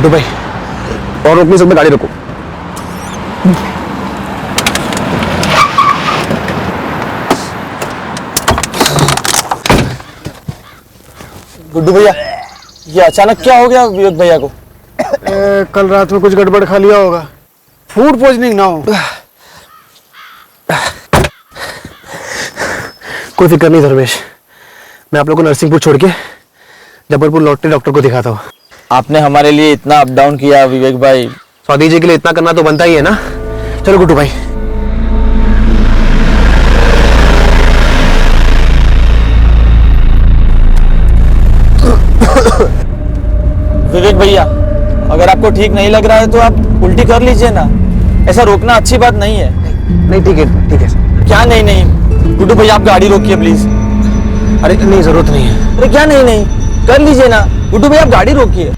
गुड्डू भाई, और रोक नहीं सकते, गाड़ी रोको। गुड्डू भैया, ये अचानक क्या हो गया विवेक भैया को? कल रात में कुछ गड़बड़ खा लिया होगा, फूड पॉइजनिंग ना हो। कोई फिक्र नहीं धर्मेश, मैं आप लोग को नरसिंहपुर छोड़ के जबलपुर लौटते डॉक्टर को दिखाता हूँ। आपने हमारे लिए इतना अप डाउन किया विवेक भाई। स्वाति जी के लिए इतना करना तो बनता ही है ना। चलो गुड्डू भाई। विवेक भैया, अगर आपको ठीक नहीं लग रहा है तो आप उल्टी कर लीजिए ना, ऐसा रोकना अच्छी बात नहीं है। नहीं ठीक है, ठीक है। क्या नहीं नहीं? गुड्डू भैया आप गाड़ी रोकिए प्लीज। अरे नहीं, जरूरत नहीं है। अरे क्या नहीं नहीं, कर लीजिए ना। गुड्डू भैया आप गाड़ी रोकिए।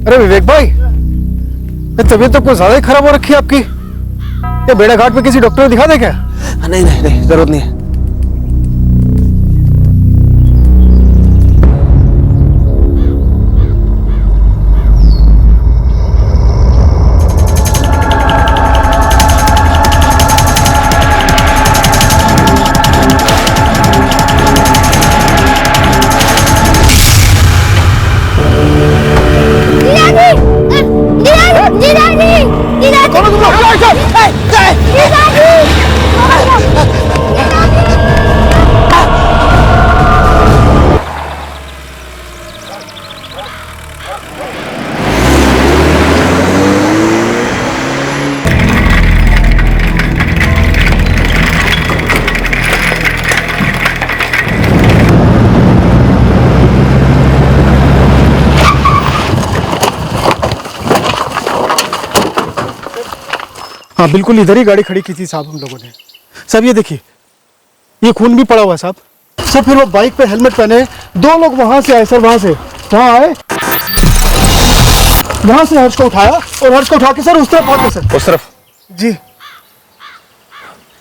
अरे विवेक भाई, तबीयत तो कुछ ज्यादा ही खराब हो रखी है आपकी। ये बेड़ा घाट में किसी डॉक्टर को दिखा दे क्या? नहीं नहीं नहीं, जरूरत नहीं है। हाँ बिल्कुल, इधर ही गाड़ी खड़ी की थी साहब हम लोगों ने। साहब ये देखिए, ये खून भी पड़ा हुआ है साहब। सर फिर वो बाइक पे हेलमेट पहने दो लोग वहां से आए सर, वहां से वहां आए, वहां से हर्ष को उठाया और हर्ष को उठा के सर उस तरफ पहुंचे सर। उस तरफ? जी।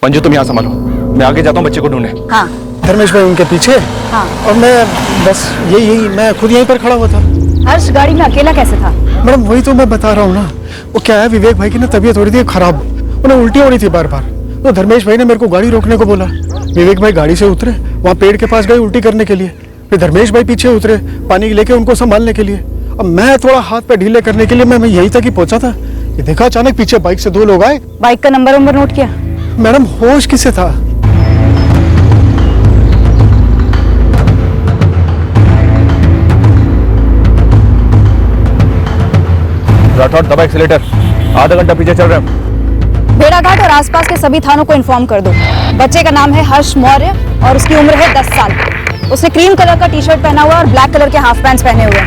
मंजू तुम यहाँ संभालो, मैं आगे जाता हूँ बच्चे को ढूंढने। हाँ। धर्मेश भाई उनके पीछे। हाँ। और मैं बस यही मैं खुद यहीं पर खड़ा हुआ था। हर्ष गाड़ी में अकेला कैसे था? मैडम वही तो मैं बता रहा हूँ ना, वो क्या है विवेक भाई की ना तबीयत हो रही थी खराब, उन्हें उल्टी हो रही थी बार बार, तो धर्मेश भाई ने मेरे को गाड़ी रोकने को बोला। विवेक भाई गाड़ी से उतरे, वहाँ पेड़ के पास गए उल्टी करने के लिए, फिर धर्मेश भाई पीछे उतरे पानी लेके उनको संभालने के लिए। अब मैं थोड़ा हाथ पे ढीले करने के लिए मैं यहीं तक ही पहुंचा था, ये देखा अचानक पीछे बाइक से दो लोग आए। बाइक का नंबर नोट किया? मैडम होश किसे था? राठौड़ दबा एक्सीलेटर, आधा घंटा पीछे चल रहे हैं। भेड़ाघाट और आसपास के सभी थानों को इन्फॉर्म कर दो। बच्चे का नाम है हर्ष मौर्य और उसकी उम्र है 10 साल। उसने क्रीम कलर का टी शर्ट पहना हुआ और ब्लैक कलर के हाफ पैंट्स पहने हुए,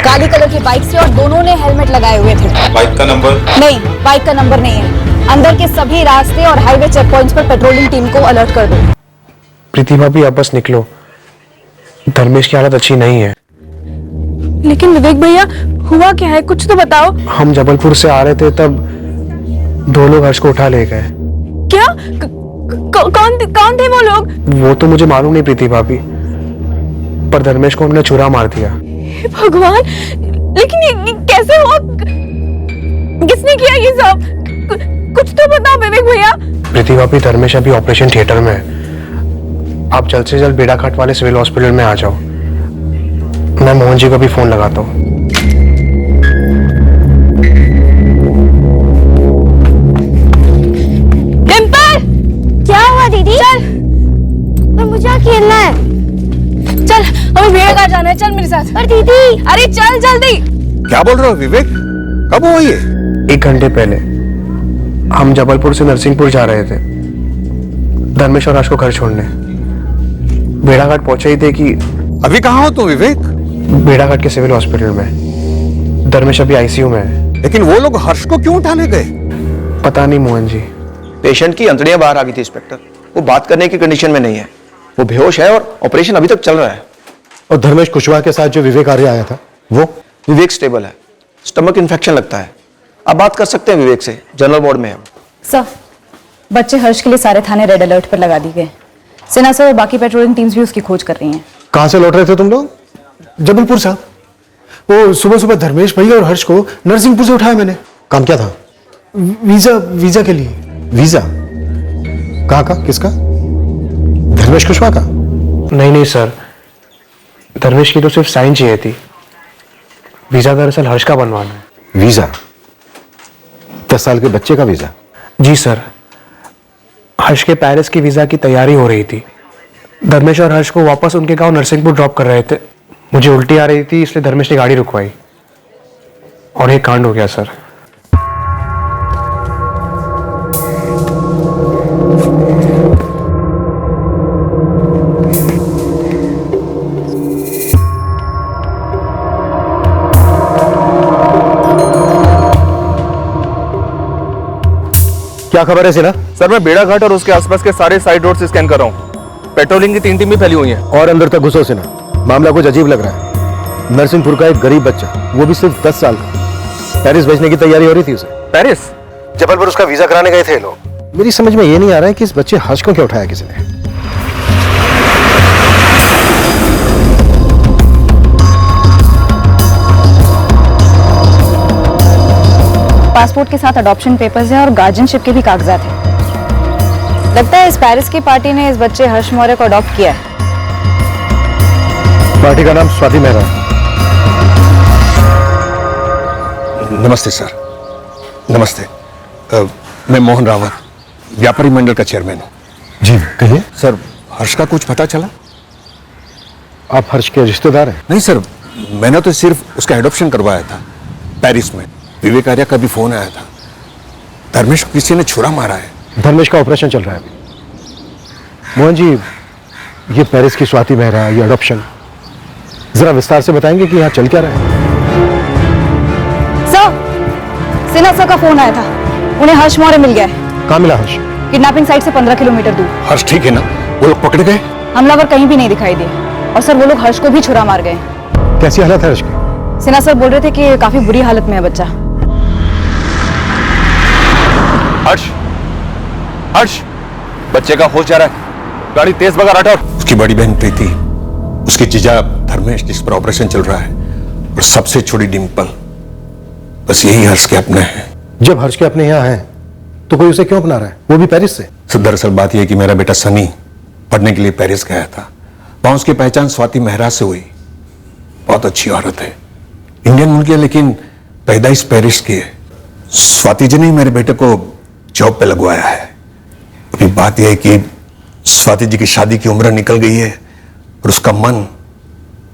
काली कलर की बाइक से, और दोनों ने हेलमेट लगाए हुए थे। बाइक का नंबर? नहीं, बाइक का नंबर नहीं है। अंदर के सभी रास्ते और हाईवे चेक पॉइंट्स पर पेट्रोलिंग टीम को अलर्ट कर दो। प्रीति भाभी आप बस निकलो, धर्मेश की हालत अच्छी नहीं है। लेकिन विवेक भैया हुआ क्या है, कुछ तो बताओ। हम जबलपुर से आ रहे थे तब दो लोग हर्ष को उठा ले गए। क्या? कौन थे वो लोग? वो तो मुझे मालूम नहीं प्रीति भाभी, पर धर्मेश को उन्होंने छुरा मार दिया। हे भगवान, लेकिन ये कैसे हुआ? किसने किया ये सब? कुछ तो बताओ विवेक भैया। प्रीति भाभी धर्मेश अभी ऑपरेशन थिएटर में है, आप जल्द से जल्द बेड़ाघाट वाले सिविल हॉस्पिटल में आ जाओ। मैं मोहन जी को भी फोन लगाता हूँ। क्या हुआ दीदी? चल, पर मुझे खेलना है। चल, हमें भेड़ाघाट जाना है, चल मेरे साथ। पर दीदी, अरे चल जल्दी। क्या बोल रहे हो विवेक? कब हुआ ये? 1 घंटे पहले हम जबलपुर से नरसिंहपुर जा रहे थे, धर्मेश और राज को घर छोड़ने। भेड़ाघाट पहुंचे ही थे कि अभी कहाँ हो तुम विवेक? भेड़ाघाट के सिविल हॉस्पिटल में। धर्मेश अभी आईसीयू में है। लेकिन वो लोग हर्ष को क्यों उठाने गए? पता नहीं मोहन जी। पेशेंट की अंतड़ियां बाहर आ गई थी इंस्पेक्टर, वो बात करने की कंडीशन में नहीं है, वो बेहोश है और ऑपरेशन अभी तक चल रहा है। और धर्मेश कुशवाहा के साथ जो विवेक आर्य आया था वो? विवेक स्टेबल है, स्टमक इन्फेक्शन लगता है। आप बात कर सकते हैं विवेक से, जनरल वार्ड में है। सर, बच्चे हर्ष के लिए सारे थाने रेड अलर्ट पर लगा दिए गए। सेना सर और बाकी पेट्रोलिंग टीम्स भी उसकी खोज कर रही हैं। कहाँ से लौट रहे थे तुम लोग? जबलपुर साहब। वो सुबह सुबह धर्मेश भैया और हर्ष को नरसिंहपुर से उठाया मैंने। काम क्या था? वीजा के लिए। वीजा? कहाँ का? किसका? धर्मेश कुशवाहा का? नहीं सर, धर्मेश की तो सिर्फ साइन चाहिए थी। वीजा दरअसल हर्ष का बनवाना है। वीजा? 10 साल के बच्चे का वीजा? जी सर, हर्ष के पेरिस की वीजा की तैयारी हो रही थी। धर्मेश और हर्ष को वापस उनके गांव नरसिंहपुर ड्रॉप कर रहे थे। मुझे उल्टी आ रही थी, इसलिए धर्मेश ने गाड़ी रुकवाई और एक कांड हो गया सर। क्या खबर है सिन्हा? सर मैं बेड़ा घाट और उसके आसपास के सारे साइड रोड से स्कैन कर रहा हूँ। पेट्रोलिंग की 3 टीमें फैली हुई हैं। और अंदर तक घुसो सिन्हा। मामला कुछ अजीब लग रहा है। नरसिंहपुर का एक गरीब बच्चा, वो भी सिर्फ 10 साल का, पेरिस भेजने की तैयारी हो रही थी उसे। पेरिस? जबलपुर उसका वीजा कराने गए थे लोग। मेरी समझ में ये नहीं आ रहा है कि इस बच्चे हर्ष को क्यों उठाया किसी ने। पासपोर्ट के साथ अडॉप्शन पेपर्स हैं और गार्जियनशिप के भी कागजात हैं। लगता है इस पेरिस की पार्टी ने इस बच्चे हर्ष मौर्य को अडॉप्ट किया है। पार्टी का नाम स्वाति मेहरा। नमस्ते सर। नमस्ते। मैं मोहन रावत, व्यापारी मंडल का चेयरमैन हूँ। जी कहिए। सर, हर्ष का कुछ पता चला? आप हर्ष के रिश्तेदार हैं? नहीं सर, मैंने तो सिर्फ उसका एडॉप्शन करवाया था पेरिस में। विवेक आर्या का भी फोन आया था। धर्मेश को किसी ने छुरा मारा है। धर्मेश का ऑपरेशन चल रहा है अभी। मोहन जी, ये पेरिस की स्वाति मेहरा, ये अडॉप्शन, जरा विस्तार से बताएंगे कि यहाँ चल क्या रहा है? सर, सिन्हा सर का फोन आया था। उन्हें हर्ष मौर्य मिल गया है। कहाँ मिला हर्ष? किडनैपिंग साइट से 15 किलोमीटर दूर। हर्ष ठीक है ना? वो लोग पकड़ गए? हमलावर कहीं भी नहीं दिखाई दिए और सर वो लोग हर्ष को भी छुरा मार गए। कैसी हालत है हर्ष की? सिन्हा सर बोल रहे थे कि काफी बुरी हालत में है बच्चा। हर्ष, हर्ष, बच्चे का होश जा रहा है। गाड़ी तेज भगा राठौर। उसकी बड़ी बहन प्रीति, उसके जीजा धर्मेश जिस पर ऑपरेशन चल रहा है, और सबसे छोटी डिम्पल, बस यही हर्ष के अपने हैं। जब हर्ष के अपने यहाँ हैं तो कोई उसे क्यों अपना रहा है, वो भी पेरिस से? सर, दरअसल बात यह है कि मेरा बेटा सनी पढ़ने के लिए पेरिस गया था। वहां उसकी पहचान स्वाति मेहरा से हुई। बहुत अच्छी औरत है, इंडियन मुल्क है, लेकिन पैदाइश पेरिस की है। स्वाति जी ने मेरे बेटे को जॉब पे लगवाया है। अभी बात यह है कि स्वाति जी की शादी की उम्र निकल गई है और उसका मन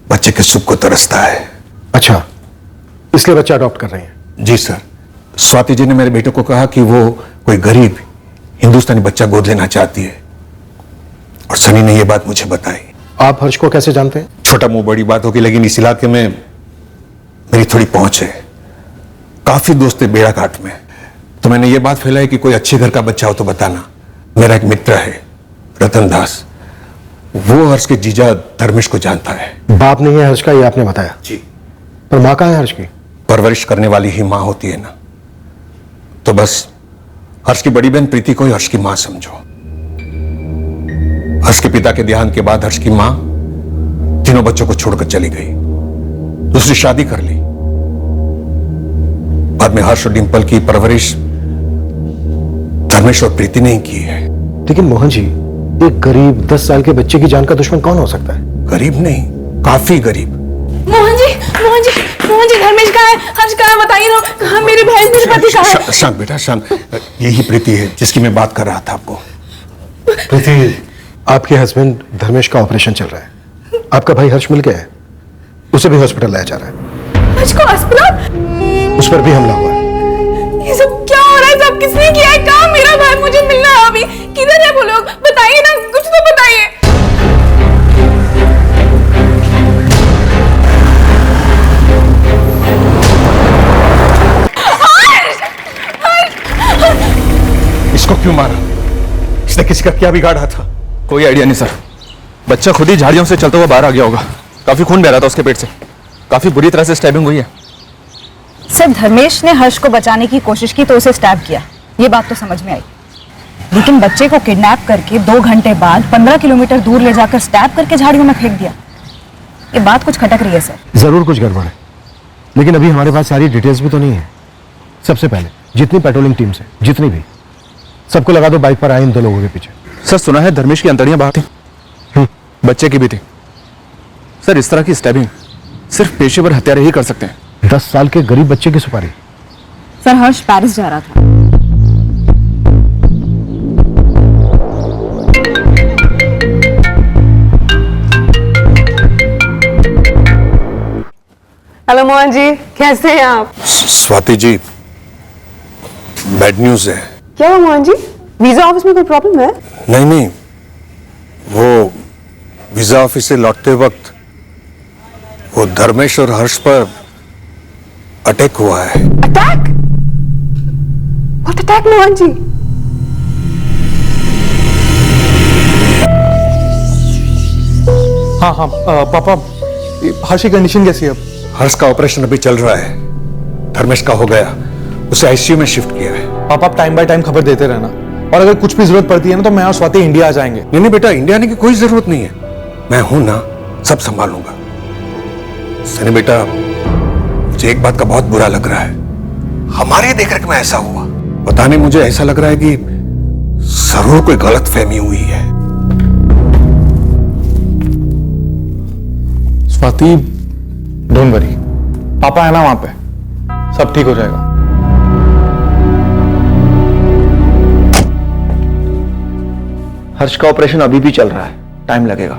बच्चे के सुख को तरसता है। अच्छा, इसलिए बच्चा अडॉप्ट कर रहे हैं? जी सर। स्वाति जी ने मेरे बेटे को कहा कि वो कोई गरीब हिंदुस्तानी बच्चा गोद लेना चाहती है, और सनी ने यह बात मुझे बताई। आप हर्ष को कैसे जानते हैं? छोटा मुंह बड़ी बात होगी, लेकिन इस इलाके में मेरी थोड़ी पहुंच है। काफी दोस्त है बेड़ा घाट में, तो मैंने ये बात फैलाई कि कोई अच्छे घर का बच्चा हो तो बताना। मेरा एक मित्र है रतन दास, वो हर्ष के जीजा धर्मेश को जानता है। बाप नहीं है हर्ष का, ये आपने बताया। जी। पर माँ कहाँ है हर्ष की? परवरिश करने वाली ही माँ होती है ना, तो बस हर्ष की बड़ी बहन प्रीति को ही हर्ष की माँ समझो। हर्ष के पिता के देहांत के बाद हर्ष की माँ तीनों बच्चों को छोड़कर चली गई, दूसरी शादी कर ली। बाद में हर्ष और डिंपल की परवरिश धर्मेश और प्रीति ने ही की है। लेकिन मोहन जी, एक गरीब 10 साल के बच्चे की जान का दुश्मन कौन हो सकता है? गरीब नहीं, काफी गरीब। मोहन जी, मोहन जी, मोहन जी, धर्मेश कहाँ है? हर्ष कहाँ है? बताइए ना। कहाँ मेरी बहन, मेरे पति कहाँ है? शांत बेटा, शांत। यही प्रीति है जिसकी मैं बात कर रहा था आपको। प्रीति, आपके हस्बैंड धर्मेश का ऑपरेशन चल रहा है। आपका भाई हर्ष मिल गया है, उसे भी हॉस्पिटल लाया जा रहा है। हर्ष को अस्पताल? उस पर भी हमला हुआ है। ये सब क्या हो रहा है? सब किसने किया है? कहाँ मेरा भाई? मुझे मिलना है अभी। किधर है वो लोग? बताइए ना, कुछ तो बताइए। इसको क्यों मारा? इसने किसी का क्या बिगाड़ा था? कोई आइडिया नहीं सर। बच्चा खुद ही झाड़ियों से चलता हुआ बाहर आ गया होगा। काफी खून बह रहा था उसके पेट से। काफी बुरी तरह से स्टैबिंग हुई है। सिर्फ धर्मेश ने हर्ष को बचाने की कोशिश की तो उसे स्टैब किया, ये बात तो समझ में आई। लेकिन बच्चे को किडनैप करके 2 घंटे बाद 15 किलोमीटर दूर ले जाकर स्टैब करके झाड़ियों में फेंक दिया, ये बात कुछ खटक रही है सर। जरूर कुछ गड़बड़ है, लेकिन अभी हमारे पास सारी डिटेल्स भी तो नहीं है। सबसे पहले जितनी पेट्रोलिंग टीम्स है, जितनी भी, सबको लगा दो बाइक पर आए इन 2 लोगों के पीछे। सर सुना है धर्मेश की अंतड़ियां बाहर थी, बच्चे की भी थी। सर इस तरह की स्टैबिंग सिर्फ पेशेवर हत्यारे ही कर सकते हैं। 10 साल के गरीब बच्चे की सुपारी। सर हर्ष पेरिस जा रहा था। हेलो मोहन जी, कैसे हैं आप? स्वाति जी, बैड न्यूज है। क्या हुआ मोहन जी? वीजा ऑफिस में कोई प्रॉब्लम है? नहीं नहीं, वो वीजा ऑफिस से लौटते वक्त वो धर्मेश और हर्ष पर अटैक हुआ है। Attack? What attack Mohan ji? हाँ पापा, हर्ष की कंडीशन कैसी है अब? हर्ष का ऑपरेशन अभी चल रहा है, धर्मेश का हो गया, उसे आईसीयू में शिफ्ट किया है। पापा आप टाइम बाय टाइम खबर देते रहना, और अगर कुछ भी जरूरत पड़ती है ना तो मैं और स्वाति इंडिया आ जाएंगे। नहीं नहीं बेटा, इंडिया आने की कोई जरूरत नहीं है, मैं हूं ना, सब संभालूंगा। सनी बेटा, मुझे एक बात का बहुत बुरा लग रहा है, हमारे देख रेख में ऐसा हुआ। पता नहीं, मुझे ऐसा लग रहा है कि जरूर कोई गलत फहमी हुई है। स्वाति डोंट वरी, पापा है ना वहां पे, सब ठीक हो जाएगा। हर्ष का ऑपरेशन अभी भी चल रहा है, टाइम लगेगा।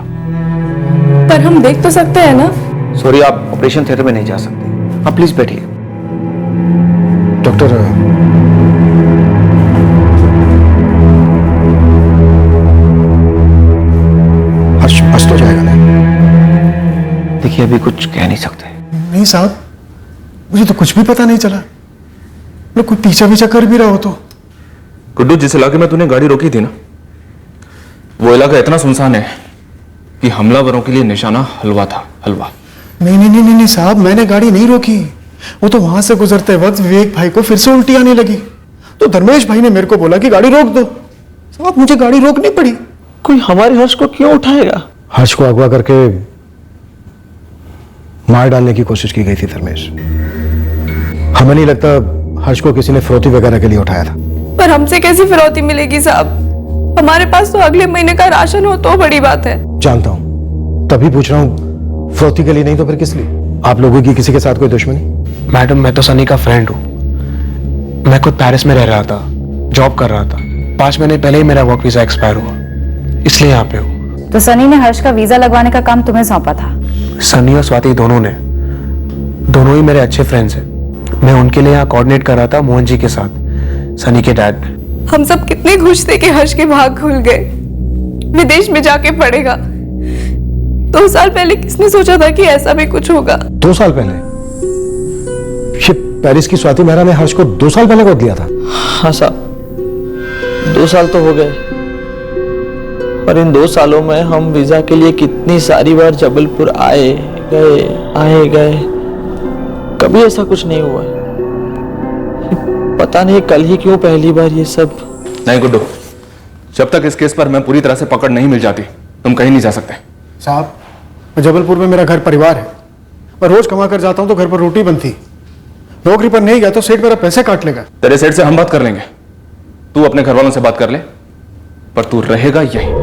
पर हम देख तो सकते हैं ना? सॉरी, आप ऑपरेशन थिएटर में नहीं जा सकते। आप प्लीज बैठिए। डॉक्टर, हर्ष तो जाएगा ना? देखिए, अभी कुछ कह नहीं सकते। नहीं साहब, मुझे तो कुछ भी पता नहीं चला। लोग कोई पीछा पीछा कर भी रहा हो तो। गुड्डू, जिस इलाके में तूने गाड़ी रोकी थी ना, वो इलाका इतना सुनसान है कि हमलावरों के लिए निशाना हलवा था, हलवा। नहीं नहीं नहीं नहीं नहीं साहब, मैंने गाड़ी नहीं रोकी। वो तो वहां से गुजरते वक्त विवेक भाई को फिर से उल्टी आने लगी, तो धर्मेश भाई ने मेरे को बोला कि गाड़ी रोक दो। साहब मुझे गाड़ी रोकनी पड़ी। कोई हमारे हर्ष को क्यों उठाएगा? हर्ष को अगवा करके मार डालने की कोशिश की गई थी धर्मेश। हमें नहीं लगता हर्ष को किसी ने फिरौती वगैरह के लिए उठाया था। पर हमसे कैसी फिरौती मिलेगी साहब? हमारे पास तो अगले महीने का राशन हो तो बड़ी बात है। जानता हूं, तभी पूछ रहा हूं, फिरौती के लिए नहीं तो फिर किस लिए? आप लोगों की किसी के साथ कोई दुश्मनी? मैडम, मैं तो सनी का फ्रेंड हूँ। मैं खुद पेरिस में रह रहा था, जॉब कर रहा था। 5 महीने पहले ही मेरा वर्क वीजा एक्सपायर हुआ, इसलिए यहाँ पे हूँ। तो सनी ने हर्ष का वीजा लगवाने का काम तुम्हें सौंपा था? सनी और स्वाति दोनों ही मेरे अच्छे फ्रेंड्स हैं। मैं उनके लिए यहाँ कोऑर्डिनेट कर रहा था मोहन जी के साथ, सनी के डैड। हम सब कितने खुश थे कि हर्ष के भाग खुल गए, विदेश में जाके पढ़ेगा। 2 साल पहले किसने सोचा था कि ऐसा भी कुछ होगा? 2 साल पहले? ये पेरिस की स्वाति मेहरा ने हर्ष को 2 साल पहले गोद लिया था? हाँ साहब, 2 साल तो हो गए, और इन 2 सालों में हम वीजा के लिए कितनी सारी बार जबलपुर आए गए, कभी ऐसा कुछ नहीं हुआ। पता नहीं कल ही क्यों पहली बार ये सब। नहीं गुड्डू, जब तक इस केस पर मैं पूरी तरह से पकड़ नहीं मिल जाती, तुम कहीं नहीं जा सकते। साहब जबलपुर में मेरा घर परिवार है, मैं रोज कमा कर जाता हूं तो घर पर रोटी बनती। नौकरी पर नहीं गया तो सेठ मेरा पैसे काट लेगा। तेरे सेठ से हम बात कर लेंगे, तू अपने घर वालों से बात कर ले, पर तू रहेगा यहीं।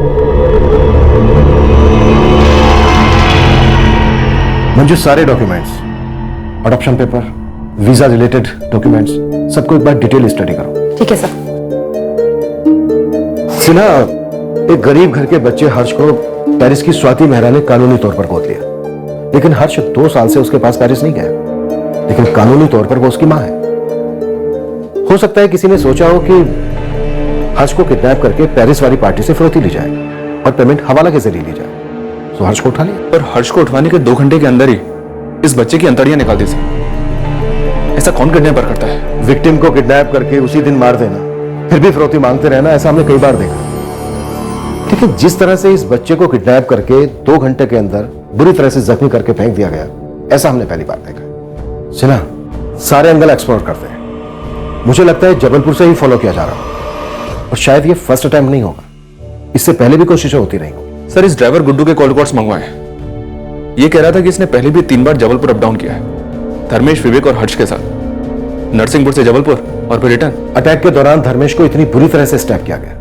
मंजू, सारे documents, adoption paper, visa related documents, सबको एक बार डिटेल स्टडी करो। ठीक है सर। सिन्हा, एक गरीब घर के बच्चे हर्ष को पेरिस की स्वाति मेहरा ने कानूनी तौर पर गोद लिया, लेकिन हर्ष 2 साल से उसके पास पेरिस नहीं गया, लेकिन कानूनी तौर पर वो उसकी मां है। हो सकता है किसी ने सोचा हो कि हर्ष को किडनैप करके पेरिस वाली पार्टी से फिरौती ली जाए और पेमेंट हवाला के जरिए ली जाए, तो हर्ष को उठा लिया। पर हर्ष को उठवाने के 2 घंटे के अंदर ही इस बच्चे की अंतड़ियां निकाल दी थी। ऐसा कौन किडनैपर करता है? विक्टिम को किडनैप करके उसी दिन मार देना, फिर भी फिरौती मांगते रहना, ऐसा हमने कई बार देखा। लेकिन जिस तरह से इस बच्चे को किडनैप करके 2 घंटे के अंदर बुरी तरह से जख्मी करके फेंक दिया गया, ऐसा हमने पहली बार देखा। सिन्हा, सारे एंगल एक्सप्लोर करते हैं। मुझे लगता है जबलपुर से ही फॉलो किया जा रहा हो, और शायद ये फर्स्ट अटेम्प्ट नहीं होगा, इससे पहले भी कोशिशें होती रही होंगी। सर, इस ड्राइवर गुड्डू के कॉल रिकॉर्ड्स मंगवाए। ये कह रहा था कि इसने पहले भी 3 बार जबलपुर अप डाउन किया है, धर्मेश, विवेक और हर्ष के साथ, नरसिंहपुर से जबलपुर और फिर रिटर्न। अटैक के दौरान धर्मेश को इतनी बुरी तरह से स्टैप किया गया,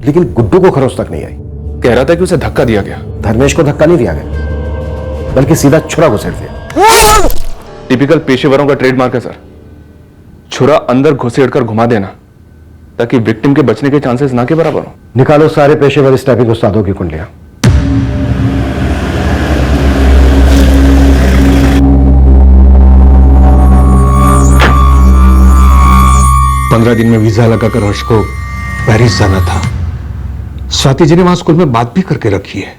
लेकिन गुड्डू को खरोच तक नहीं आई। कह रहा था कि उसे धक्का दिया गया। धर्मेश को धक्का नहीं दिया गया, बल्कि सीधा छुरा घुसेड़ दिया। टिपिकल पेशेवरों का ट्रेडमार्क है सर, छुरा अंदर घुसेड़कर घुमा देना, ताकि विक्टिम के बचने के चांसेस ना के बराबर हो। निकालो सारे पेशेवर स्टैपिंग उस्तादों की कुंडलियां। पंद्रह दिन में वीजा लगाकर हर्ष को पेरिस जाना था। स्वाति जी ने वहां स्कूल में बात भी करके रखी है।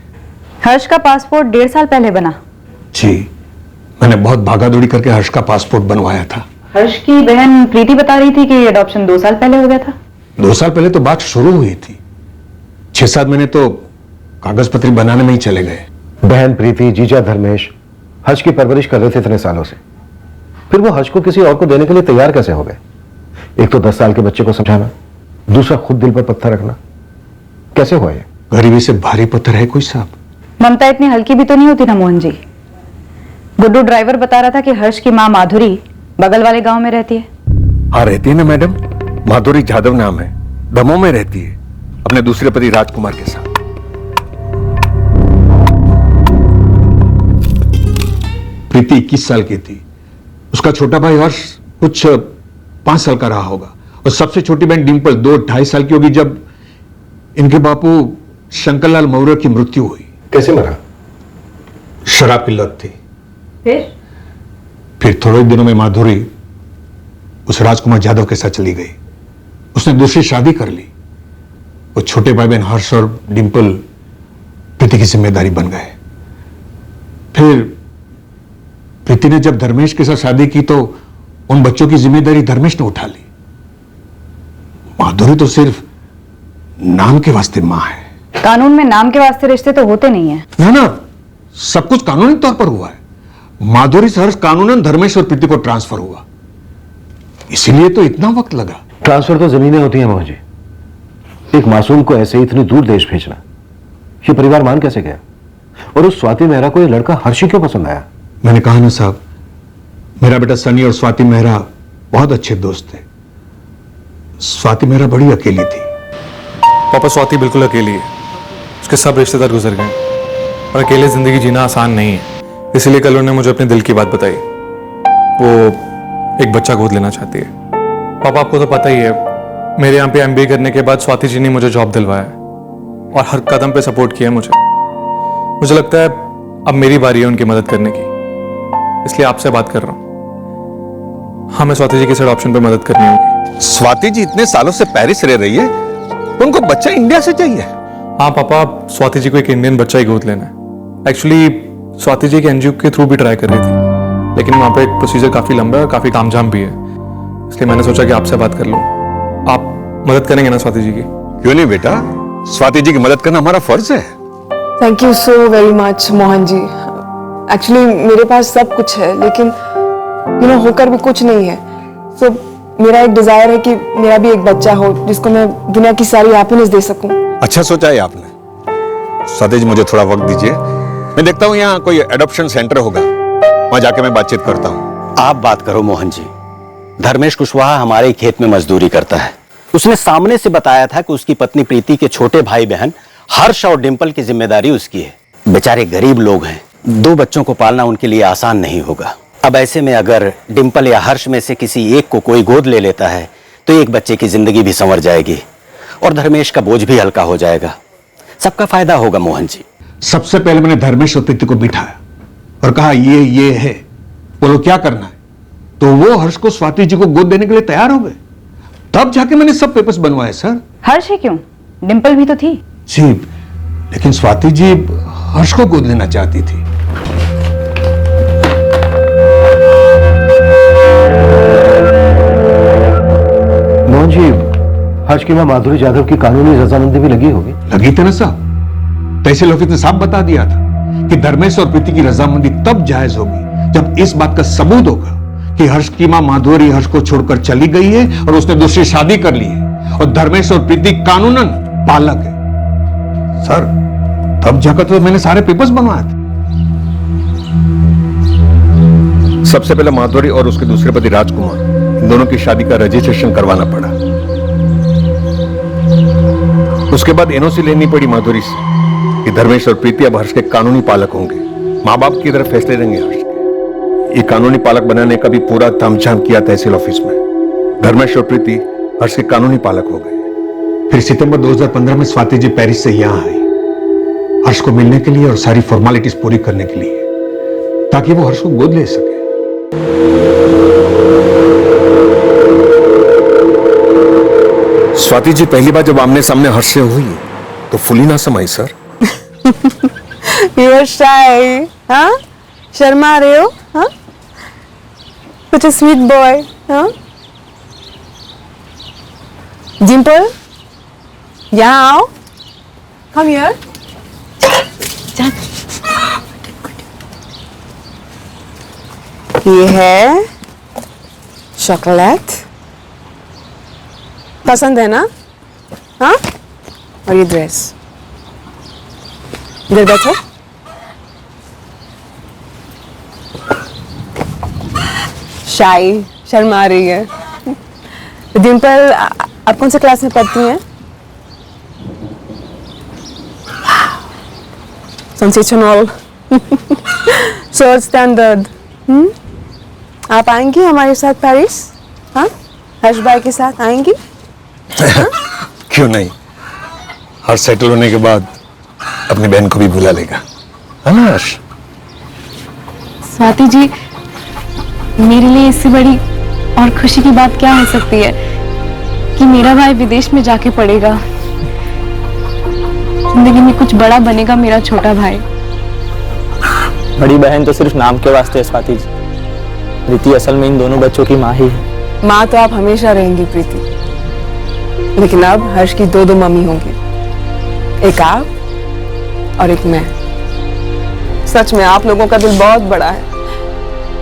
हर्ष का पासपोर्ट 1.5 साल पहले बना। जी, मैंने बहुत भागादौड़ी करके हर्ष का पासपोर्ट बनवाया था। हर्ष की बहन प्रीति बता रही थी कि अडॉप्शन 2 साल पहले हो गया था। 2 साल पहले तो बात शुरू हुई थी, 6-7 महीने तो कागज पत्री बनाने में ही चले गए। बहन प्रीति, जीजा धर्मेश हर्ष की परवरिश कर रहे थे इतने सालों से, फिर वो हर्ष को किसी और को देने के लिए तैयार कैसे हो गए? एक तो 10 साल के बच्चे को समझाना, दूसरा खुद दिल पर पत्थर रखना, कैसे हुआ ये? गरीबी से भारी पत्थर है कोई साहब? ममता इतनी हल्की भी तो नहीं होती ना मोहन जी। गुड्डू ड्राइवर बता रहा था कि हर्ष की माँ माधुरी बगल वाले गांव में रहती है। हाँ, रहती है ना मैडम, माधुरी जाधव नाम है, दमोह में रहती है अपने दूसरे पति राजकुमार के साथ। प्रीति 21 साल की थी, उसका छोटा भाई हर्ष कुछ 5 साल का रहा होगा, और सबसे छोटी बहन डिंपल 2-2.5 साल की होगी जब इनके बापू शंकरलाल मौर्य की मृत्यु हुई। कैसे मरा? शराब की लत थी। फिर थोड़े ही दिनों में माधुरी उस राजकुमार जाधव के साथ चली गई। उसने दूसरी शादी कर ली। वो छोटे भाई बहन हर्ष और डिंपल प्रीति की जिम्मेदारी बन गए। फिर प्रीति ने जब धर्मेश के साथ शादी की तो उन बच्चों की जिम्मेदारी धर्मेश ने उठा ली। माधुरी तो सिर्फ नाम के वास्ते मां है। कानून में नाम के वास्ते रिश्ते तो होते नहीं है ना, सब कुछ कानूनी तौर पर हुआ है। माधुरी से हर्ष कानूनन धर्मेश और प्रीति को ट्रांसफर हुआ, इसीलिए तो इतना वक्त लगा। ट्रांसफर तो जमीनें होती हैं मोहन जी, एक मासूम को ऐसे इतनी दूर देश भेजना, ये परिवार मान कैसे गया? और उस स्वाति मेहरा को ये लड़का हर्षी क्यों पसंद आया? मैंने कहा ना साहब, मेरा बेटा सनी और स्वाति मेहरा बहुत अच्छे दोस्त थे। स्वाति मेहरा बड़ी अकेली थी। पापा, स्वाति बिल्कुल अकेली है, उसके सब रिश्तेदार गुजर गए और अकेले जिंदगी जीना आसान नहीं है। इसीलिए कल उन्होंने मुझे अपने दिल की बात बताई, वो एक बच्चा गोद लेना चाहती है। पापा, आपको तो पता ही है, मेरे यहाँ पे एमबीए करने के बाद स्वाति जी ने मुझे जॉब दिलवाया और हर कदम पे सपोर्ट किया मुझे लगता है अब मेरी बारी है उनकी मदद करने की, इसलिए आपसे बात कर रहा हूँ। हमें स्वाति जी की साइड ऑप्शन पे मदद करनी होगी। स्वाति जी इतने सालों से पेरिस रह रही है, उनको बच्चा इंडिया से चाहिए। हाँ पापा, स्वाति जी को एक इंडियन बच्चा ही गोद लेना है। एक्चुअली स्वाति जी के एनजीओ के थ्रू भी ट्राई कर रही थी, लेकिन वहां पे प्रोसीजर काफी लंबा है और काफी तामझाम भी है, इसलिए मैंने सोचा कि आपसे बात कर लूं। आप मदद करेंगे ना स्वाति जी की? क्यों नहीं बेटा, स्वाति जी की मदद करना हमारा फर्ज है। Thank you so very much Mohan ji. Actually मेरे पास सब कुछ है, लेकिन होकर भी कुछ नहीं है। सो मेरा एक डिजायर है कि मेरा भी एक बच्चा हो जिसको मैं दुनिया की सारी हैप्पीनेस दे सकूं। अच्छा सोचा है आपने। स्वाति जी, मुझे थोड़ा वक्त दीजिए, मैं देखता हूँ यहाँ कोई एडॉप्शन सेंटर होगा, वहां जाके मैं बातचीत करता हूँ। आप बात करो मोहन जी। धर्मेश कुशवाहा हमारे खेत में मजदूरी करता है। उसने सामने से बताया था कि उसकी पत्नी प्रीति के छोटे भाई बहन हर्ष और डिंपल की जिम्मेदारी उसकी है। बेचारे गरीब लोग हैं, 2 बच्चों को पालना उनके लिए आसान नहीं होगा। अब ऐसे में अगर डिंपल या हर्ष में से किसी एक को कोई गोद ले लेता है तो एक बच्चे की जिंदगी भी संवर जाएगी और धर्मेश का बोझ भी हल्का हो जाएगा। सबका फायदा होगा मोहन जी। सबसे पहले मैंने धर्मेश और प्रीति को बिठाया और कहा ये है, बोलो क्या करना है, तो वो हर्ष को स्वाति जी को गोद देने के लिए तैयार हो गए। तब जाके मैंने सब पेपर्स बनवाए सर। हर्ष ही क्यों, डिंपल भी तो थी। जी, लेकिन स्वाति जी हर्ष को गोद लेना चाहती थी। मोहन जी, हर्ष की मां माधुरी जाधव की कानूनी रजामंदी भी लगी होगी। लगी थी ना साहब, तहसील ऑफिस ने साफ बता दिया था कि धर्मेश और प्रीति की रजामंदी तब जायज होगी जब इस बात का सबूत होगा कि हर्ष की मां माधुरी हर्ष को छोड़कर चली गई है और उसने दूसरी शादी कर ली है और धर्मेश और प्रीति कानूनन बालक है। सर, तब जाकर तो मैंने सारे पेपर्स बनवाए थे। सबसे पहले माधुरी और उसके दूसरे पति राजकुमार, इन दोनों की शादी का रजिस्ट्रेशन करवाना पड़ा। उसके बाद एनओसी लेनी पड़ी माधुरी से कि धर्मेश और प्रीति अब हर्ष के कानूनी पालक होंगे। मां बाप की तरफ फैसले देंगे हर्ष के। ये कानूनी पालक बनाने का भी पूरा तामझाम किया तहसील ऑफिस में। धर्मेश और प्रीति हर्ष के कानूनी पालक हो गए। फिर सितंबर 2015 में स्वाति जी पेरिस से यहां आई हर्ष को मिलने के लिए और सारी फॉर्मेलिटीज पूरी करने के लिए, ताकि वो हर्ष को गोद ले सके। स्वाति जी पहली बार जब आमने सामने हर्ष से हुई तो फुली ना समाई सर। You are shy, हाँ? शर्मा रहे हो, हाँ? Such a sweet boy, हाँ? Dimple, यहाँ आओ. Come here. ये है चॉकलेट, पसंद है ना? हाँ? और ये ड्रेस. इधर बैठो. शाई, शर्मा रही है. डिम्पल, आप कौन से क्लास में पढ़ती हैं? सेंसेशनल. So standard. आप आएंगी हमारे साथ पेरिस? हाँ? हर्ष भाई के साथ आएंगी? क्यों नहीं? हर्ष सेटल होने के बाद अपनी बहन को भी बुला लेगा, है ना हर्ष? स्वाति जी, मेरे लिए इससे बड़ी और खुशी की बात क्या हो सकती है कि मेरा भाई विदेश में जाके पढ़ेगा, जिंदगी में कुछ बड़ा बनेगा मेरा छोटा भाई। बड़ी बहन तो सिर्फ नाम के वास्ते है स्वाति जी। प्रीति असल में इन दोनों बच्चों की माँ ही है। माँ तो आप हमेशा रहेंगी प्रीति, लेकिन अब हर्ष की दो मम्मी होंगी, एक आप और एक मैं। सच में आप लोगों का दिल बहुत बड़ा है।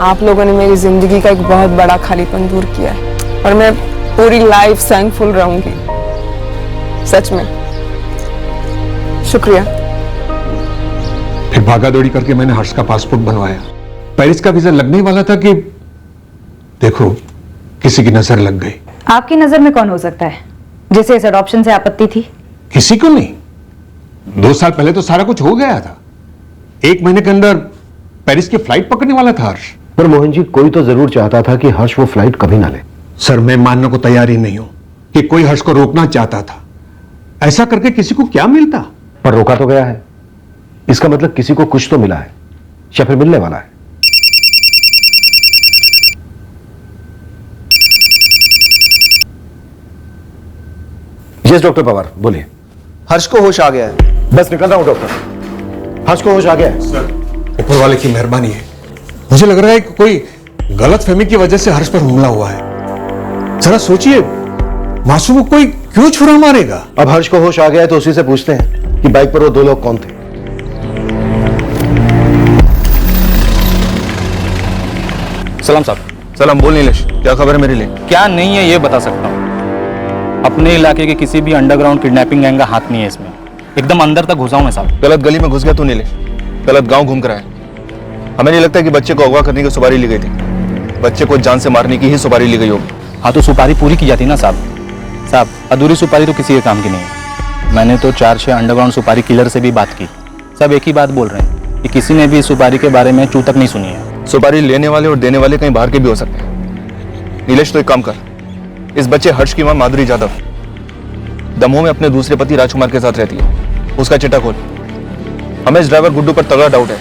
आप लोगों ने मेरी जिंदगी का एक बहुत बड़ा खालीपन दूर किया है और मैं पूरी लाइफ थैंकफुल रहूंगी। सच में शुक्रिया। फिर भागा दौड़ी करके मैंने हर्ष का पासपोर्ट बनवाया। पेरिस का वीजा लगने ही वाला था कि देखो किसी की नजर लग गई। आपकी नजर में कौन हो सकता है जिसे इस अडॉप्शन से आपत्ति थी? किसी को नहीं। 2 साल पहले तो सारा कुछ हो गया था। 1 महीने के अंदर पेरिस की फ्लाइट पकड़ने वाला था हर्ष। पर मोहन जी, कोई तो जरूर चाहता था कि हर्ष वो फ्लाइट कभी ना ले। सर, मैं मानने को तैयार ही नहीं हूं कि कोई हर्ष को रोकना चाहता था। ऐसा करके किसी को क्या मिलता? पर रोका तो गया है। इसका मतलब किसी को कुछ तो मिला है या फिर मिलने वाला है। यस डॉक्टर पवार, बोलिए। हर्ष को होश आ गया है। बस निकल रहा हूं डॉक्टर। हर्ष को होश आ गया है। सर, ऊपर वाले की मेहरबानी है। मुझे लग रहा है कि कोई गलतफहमी की वजह से हर्ष पर हमला हुआ है। जरा सोचिए, मासूम को कोई क्यों छुरा मारेगा? अब हर्ष को होश आ गया है तो उसी से पूछते हैं कि बाइक पर वो 2 लोग कौन थे। सलाम साहब। सलाम। बोल नीलेश, क्या खबर है मेरे लिए? क्या नहीं है ये बता सकता हूँ। अपने इलाके के किसी भी अंडरग्राउंड किडनैपिंग गैंग का हाथ नहीं है इसमें। एकदम अंदर तक घुसा हूं मैं साहब। गलत गली में घुस गया तू नीलेश, गलत गांव घूम कर आया। हमें नहीं लगता कि बच्चे को अगवा करने की सुपारी ली गई थी। बच्चे को जान से मारने की ही सुपारी ली गई होगी। हाँ तो सुपारी पूरी की जाती ना साहब। साहब, अधूरी सुपारी तो किसी के काम की नहीं है। मैंने तो 4-6 अंडरग्राउंड सुपारी किलर से भी बात की। सब एक ही बात बोल रहे हैं कि किसी ने भी इस सुपारी के बारे में चू तक नहीं सुनी है। सुपारी लेने वाले और देने वाले कहीं बाहर के भी हो सकते हैं। नीलेश, तो एक काम कर, इस बच्चे हर्ष की मां माधुरी जादव दमोह में अपने दूसरे पति राजकुमार के साथ रहती है। उसका चिट्ठा खोल। हमें इस ड्राइवर गुड्डू पर तगड़ा डाउट है,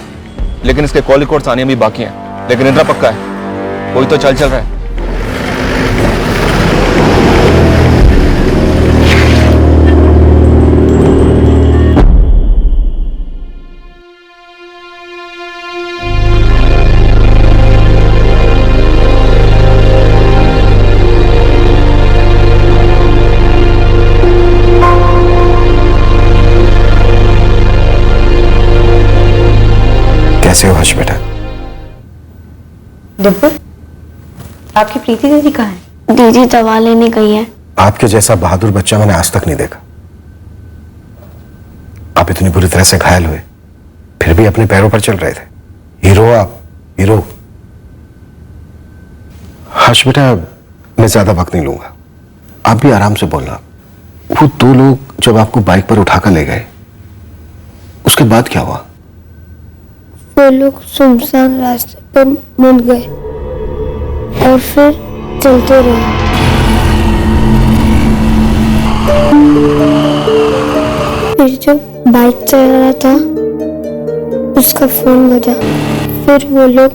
लेकिन इसके कॉल रिकॉर्ड्स आने भी बाकी हैं। लेकिन इतना पक्का है, कोई तो चाल चल रहा है। कैसे हो हर्ष बेटा? डिम्पल, आपकी प्रीति दीदी कहाँ है? दीदी दवा लेने गई है। आपके जैसा बहादुर बच्चा मैंने आज तक नहीं देखा। आप इतनी बुरी तरह से घायल हुए, फिर भी अपने पैरों पर चल रहे थे। हीरो आप, हीरो। हर्ष बेटा, मैं ज्यादा वक्त नहीं लूंगा, आप भी आराम से बोलना। वो दो लोग जब आपको बाइक पर उठाकर ले गए, उसके बाद क्या हुआ? वो लोग सुनसान रास्ते पर मुड़ गए और फिर चलते रहे। फिर जो बाइक चला रहा था उसका फोन बजा, फिर वो लोग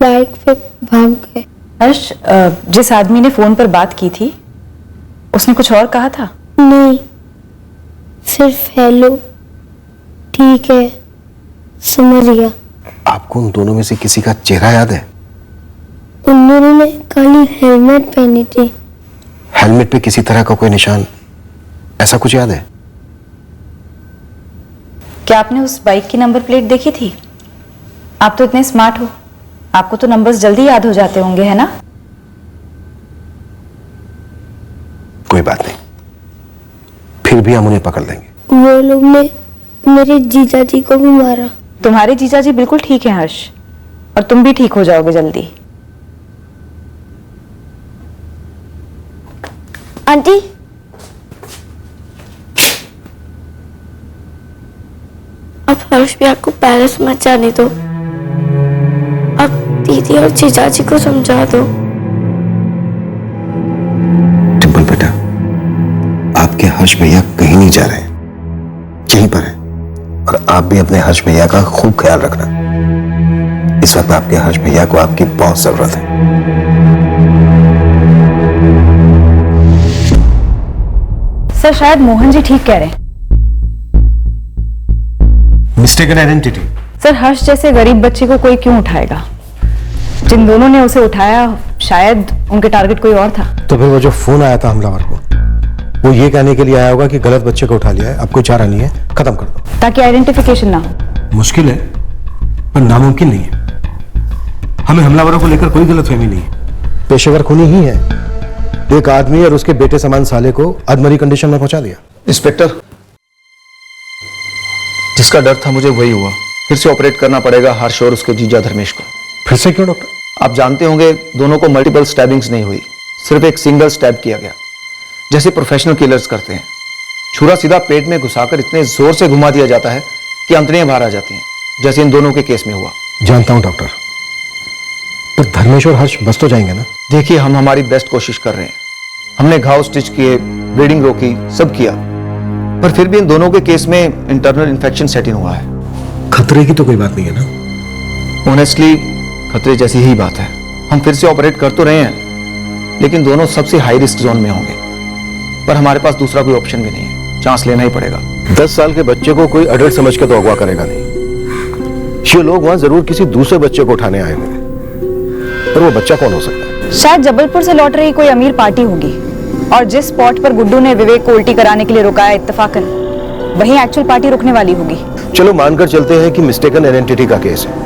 बाइक पे भाग गए। हर्ष, जिस आदमी ने फोन पर बात की थी उसने कुछ और कहा था? नहीं, सिर्फ हेलो, ठीक है, समझ गया। आपको उन दोनों में से किसी का चेहरा याद है? उन दोनों ने काली हेलमेट पहनी थी। हेलमेट पे किसी तरह का कोई निशान, ऐसा कुछ याद है? क्या आपने उस बाइक की नंबर प्लेट देखी थी? आप तो इतने स्मार्ट हो, आपको तो नंबर्स जल्दी याद हो जाते होंगे, है ना? कोई बात नहीं, फिर भी हम उन्हें पकड़ लेंगे। वो लोग ने मेरे जीजा जी को भी मारा। तुम्हारे जीजा जी बिल्कुल ठीक है हर्ष, और तुम भी ठीक हो जाओगे जल्दी। आंटी, अब हर्ष भी आपको पेरिस मत जाने दो। अब दीदी और जीजा जी को समझा दो। डिंपल बेटा, आपके हर्ष भैया कहीं नहीं जा रहे हैं, यहीं पर हैं। और आप भी अपने हर्ष भैया का खूब ख्याल रखना। इस वक्त आपके हर्ष भैया को आपकी बहुत जरूरत है। सर, शायद मोहन जी ठीक कह रहे हैं। Mistaken identity. सर, हर्ष जैसे गरीब बच्चे को कोई क्यों उठाएगा? जिन दोनों ने उसे उठाया शायद उनके टारगेट कोई और था। तो फिर वो जो फोन आया था हमलावर को, वो ये कहने के लिए आया होगा कि गलत बच्चे को उठा लिया है, अब कोई चारा नहीं है, खत्म कर दो, ताकि आइडेंटिफिकेशन ना हो। मुश्किल है पर नामुमकिन नहीं है। हमें हमलावरों को लेकर कोई गलतफहमी नहीं है। पेशेवर खूनी ही है। एक आदमी और उसके बेटे समान साले को अधमरी कंडीशन में पहुंचा दिया। इंस्पेक्टर, जिसका डर था मुझे वही हुआ। फिर से ऑपरेट करना पड़ेगा हर्ष और उसके जीजा धर्मेश को। फिर से क्यों डॉक्टर? आप जानते होंगे दोनों को मल्टीपल स्टैबिंग्स नहीं हुई, सिर्फ एक सिंगल स्टैब किया गया, जैसे प्रोफेशनल किलर्स करते हैं। छुरा सीधा पेट में घुसाकर इतने जोर से घुमा दिया जाता है कि अंतड़ियां बाहर आ जाती हैं, जैसे इन दोनों के केस में हुआ। जानता हूं डॉक्टर, पर धर्मेश और हर्ष बच तो जाएंगे ना? देखिए, हम हमारी बेस्ट कोशिश कर रहे हैं। हमने घाव स्टिच किए, ब्लीडिंग रोकी, सब किया, पर फिर भी इन दोनों के केस में इंटरनल इन्फेक्शन सेट इन हुआ है। खतरे की तो कोई बात नहीं है ना? ऑनेस्टली खतरे जैसी ही बात है। हम फिर से ऑपरेट कर तो रहे हैं, लेकिन दोनों सबसे हाई रिस्क जोन में होंगे। पर हमारे पास दूसरा कोई ऑप्शन भी नहीं है, चांस लेना ही पड़ेगा। 10 साल के बच्चे को कोई अडल्ट समझ के तो अगवा करेगा नहीं। ये लोग वहां जरूर किसी दूसरे बच्चे को उठाने आए हुए, पर वो बच्चा कौन हो सकता है? शायद जबलपुर से लौट रही कोई अमीर पार्टी होगी, और जिस स्पॉट पर गुड्डू ने विवेक को उल्टी कराने के लिए रुकाया इत्तेफाकन, वहीं एक्चुअल पार्टी रुकने वाली होगी। चलो मानकर चलते हैं कि मिस्टेकन आइडेंटिटी का केस है,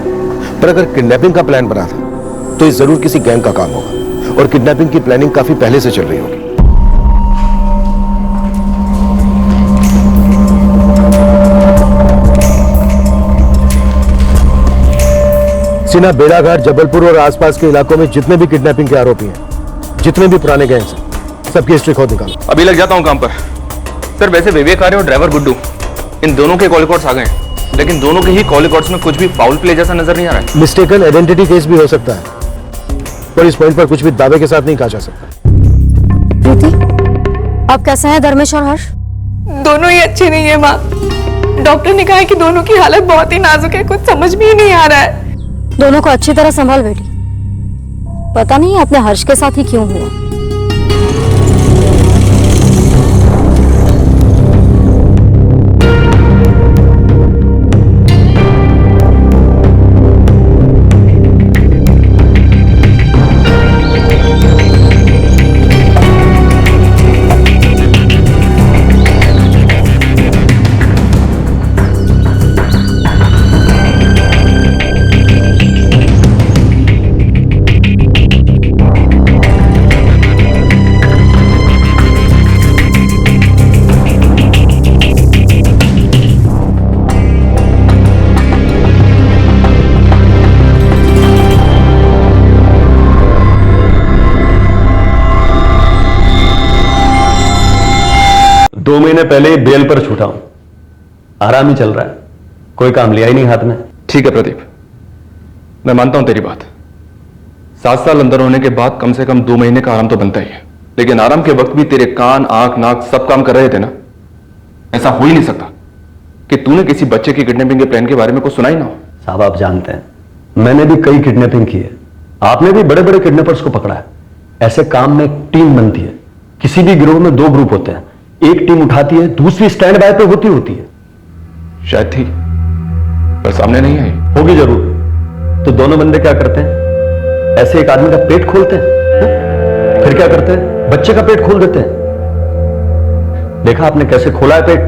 पर अगर किडनैपिंग का प्लान बना था तो ये जरूर किसी गैंग का काम होगा, और किडनैपिंग की प्लानिंग काफी पहले से चल रही होगी। सिना, बेड़ाघाट, जबलपुर और आसपास के इलाकों में जितने भी किडनैपिंग के आरोपी हैं, जितने भी पुराने गैंग्स हैं, सबकी हिस्ट्री खोद निकालो। अभी लग जाता हूँ काम पर। सर, वैसे विवेक आर्य और ड्राइवर गुड्डू, इन दोनों के कॉल रिकॉर्ड्स आ गए हैं, लेकिन दोनों के ही कॉल रिकॉर्ड्स में कुछ भी फाउल प्ले जैसा नजर नहीं आ रहा है। मिस्टेकन आइडेंटिटी केस भी हो सकता है, पर इस पॉइंट पर कुछ भी दावे के साथ नहीं कहा जा सकता। प्रीति, आप कैसे हैं धर्मेश और हर्ष? दोनों ही अच्छे नहीं है माँ। डॉक्टर ने कहा है कि दोनों की हालत बहुत ही नाजुक है, कुछ समझ में ही नहीं आ रहा है। दोनों को अच्छी तरह संभाल बेटी, पता नहीं अपने हर्ष के साथ ही क्यों हुआ। 2 महीने पहले ही बेल पर छूटा हूं, आराम ही चल रहा है, कोई काम लिया ही नहीं हाथ में। ठीक है प्रदीप, मैं मानता हूं तेरी बात। 7 साल अंदर होने के बाद कम से कम 2 महीने का आराम तो बनता ही है, लेकिन आराम के वक्त भी तेरे कान, आंख, नाक सब काम कर रहे थे ना। ऐसा हो ही नहीं सकता कि तूने किसी बच्चे की किडनैपिंग के प्लान के बारे में कुछ सुना ही ना हो। साहब आप जानते हैं, मैंने भी कई किडनैपिंग की है, आपने भी बड़े बड़े किडनैपर्स को पकड़ा है। ऐसे काम में एक टीम बनती है। किसी भी गिरोह में 2 ग्रुप होते हैं, एक टीम उठाती है, दूसरी स्टैंड बाय पे होती है। शायद थी, पर सामने नहीं आई। होगी जरूर। तो दोनों बंदे क्या करते हैं, ऐसे एक आदमी का पेट खोलते हैं, फिर क्या करते हैं, बच्चे का पेट खोल देते हैं। देखा आपने कैसे खोला है पेट?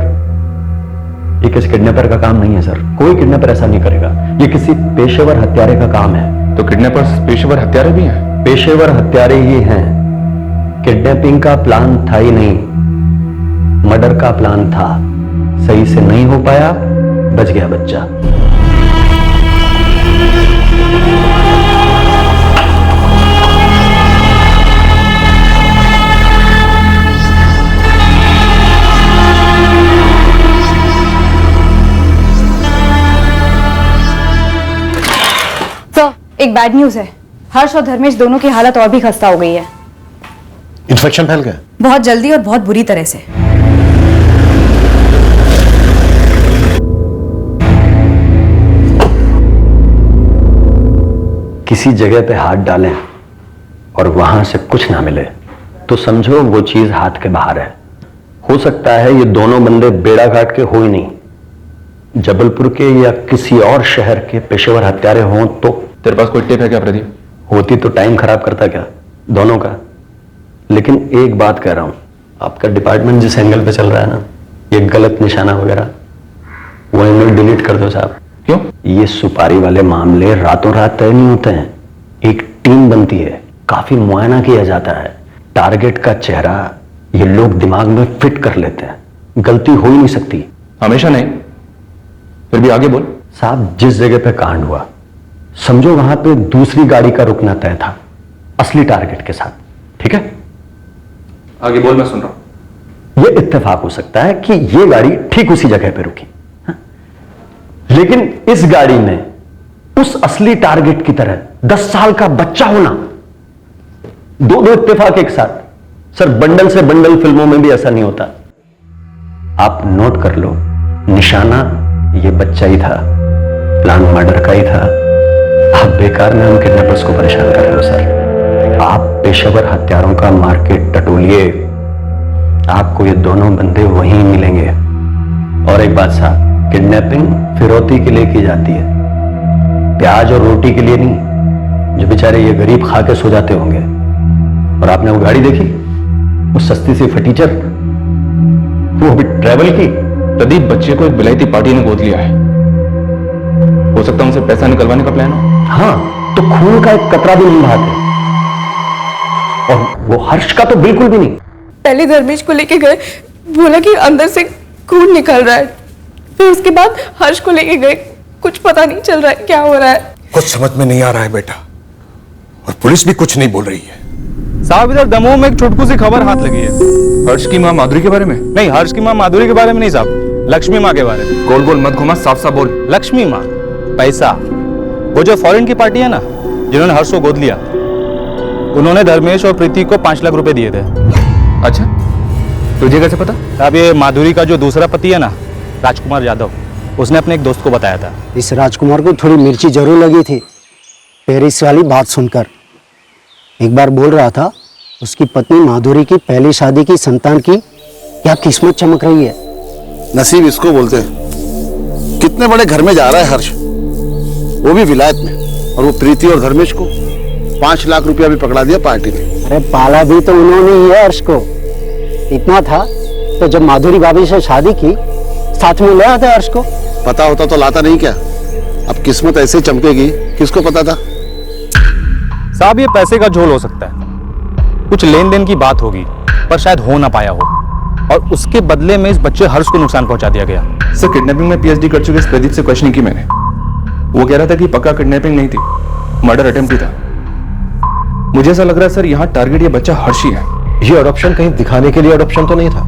ये किसी किडनैपर का काम नहीं है सर, कोई किडनैपर ऐसा नहीं करेगा, ये किसी पेशेवर हत्यारे का काम है। तो किडनैपर्स पेशेवर हत्यारे भी हैं? पेशेवर हत्यारे ही हैं। किडनैपिंग का प्लान था ही नहीं, मर्डर का प्लान था। सही से नहीं हो पाया, बच गया बच्चा। तो एक बैड न्यूज है, हर्ष और धर्मेश दोनों की हालत और भी खस्ता हो गई है। इन्फेक्शन फैल गया? बहुत जल्दी और बहुत बुरी तरह से। किसी जगह पे हाथ डालें और वहां से कुछ ना मिले तो समझो वो चीज हाथ के बाहर है। हो सकता है ये दोनों बंदे बेड़ाघाट के हो ही नहीं, जबलपुर के या किसी और शहर के पेशेवर हत्यारे हों। तो तेरे पास कोई टिप है क्या प्रदीप? होती तो टाइम खराब करता क्या दोनों का। लेकिन एक बात कह रहा हूं, आपका डिपार्टमेंट जिस एंगल पे चल रहा है ना, ये गलत निशाना वगैरह, वो एंगल डिलीट कर दो साहब। क्यों? ये सुपारी वाले मामले रातों रात तय नहीं होते हैं, एक टीम बनती है, काफी मुआयना किया जाता है, टारगेट का चेहरा ये लोग दिमाग में फिट कर लेते हैं, गलती हो ही नहीं सकती। हमेशा नहीं, फिर भी आगे बोल। साहब जिस जगह पे कांड हुआ, समझो वहां पे दूसरी गाड़ी का रुकना तय था असली टारगेट के साथ, ठीक है? आगे बोल, मैं सुन रहा हूं। ये इत्तेफाक हो सकता है कि ये गाड़ी ठीक उसी जगह पे रुकी, लेकिन इस गाड़ी में उस असली टारगेट की तरह 10 साल का बच्चा होना, दो इत्तेफाक एक साथ। सर बंडल से बंडल फिल्मों में भी ऐसा नहीं होता। आप नोट कर लो, निशाना ये बच्चा ही था, प्लान मर्डर का ही था। आप बेकार में हम किडनैपर्स को परेशान कर रहे हो सर। आप पेशेवर हत्यारों का मार्केट टटोलिए, आपको ये दोनों बंदे वहीं मिलेंगे। और एक बात साहब, किडनैपिंग फिरौती के लिए की जाती है, प्याज और रोटी के लिए नहीं, जो बेचारे ये गरीब खा के सो जाते होंगे। और आपने वो गाड़ी देखी, वो सस्ती सी फटीचर, वो भी ट्रैवल की। प्रदीप, बच्चे को एक विलायती पार्टी ने गोद लिया है, हो सकता है उनसे पैसा निकलवाने का प्लान हो। हाँ, तो खून का एक कतरा भी नहीं बहाते, और वो हर्ष का तो बिल्कुल भी नहीं। पहले धर्मेश को लेके गए, बोला कि अंदर से खून निकल रहा है, फिर उसके बाद हर्ष को लेके गए, कुछ पता नहीं चल रहा है क्या हो रहा है। कुछ समझ में नहीं आ रहा है बेटा, और पुलिस भी कुछ नहीं बोल रही है। साहब इधर दमोह में एक छुटकू सी खबर हाथ लगी है। हर्ष की मां माधुरी के बारे में? नहीं, हर्ष की मां माधुरी के बारे में नहीं साहब, लक्ष्मी माँ के बारे में। गोल गोल मत घुमा, साफ साफ बोल। लक्ष्मी माँ, पैसा, वो जो फॉरेन की पार्टी है ना, जिन्होंने हर्ष को गोद लिया, उन्होंने धर्मेश और प्रीति को 5 लाख रुपए दिए थे। अच्छा, तुझे कैसे पता? अब ये माधुरी का जो दूसरा पति है ना, राजकुमार यादव, उसने अपने एक दोस्त को बताया था। इस राजकुमार को थोड़ी मिर्ची जरूर लगी थी पेरिस वाली बात सुनकर। एक बार बोल रहा था उसकी पत्नी माधुरी की पहली शादी की संतान की क्या किस्मत चमक रही है। नसीब इसको बोलते हैं। कितने बड़े घर में जा रहा है हर्ष, वो भी विलायत में, और वो प्रीति और धर्मेश को 5 लाख रुपया भी पकड़ा दिया पार्टी ने। अरे पाला भी तो उन्होंने ही है हर्ष को। इतना था तो जब माधुरी भाभी से शादी की, साथ में ले आते हर्ष को। पता होता तो लाता नहीं क्या? अब किस्मत ऐसे चमकेगी, किसको पता था? साहब ये पैसे का झोल हो सकता है, कुछ लेन देन की बात होगी, पर शायद हो ना पाया हो, और उसके बदले में इस बच्चे हर्ष को नुकसान पहुंचा दिया गया। सर, किडनैपिंग में पीएचडी कर चुके इस प्रदीप से क्वेश्चनिंग की मैंने। वो कह रहा था कि पक्का किडनैपिंग नहीं थी, मर्डर अटेम्प्ट ही था। मुझे ऐसा लग रहा है सर, यहाँ टारगेट ये बच्चा हर्ष ही है। ये अडॉप्शन कहीं दिखाने के लिए अडॉप्शन तो नहीं था।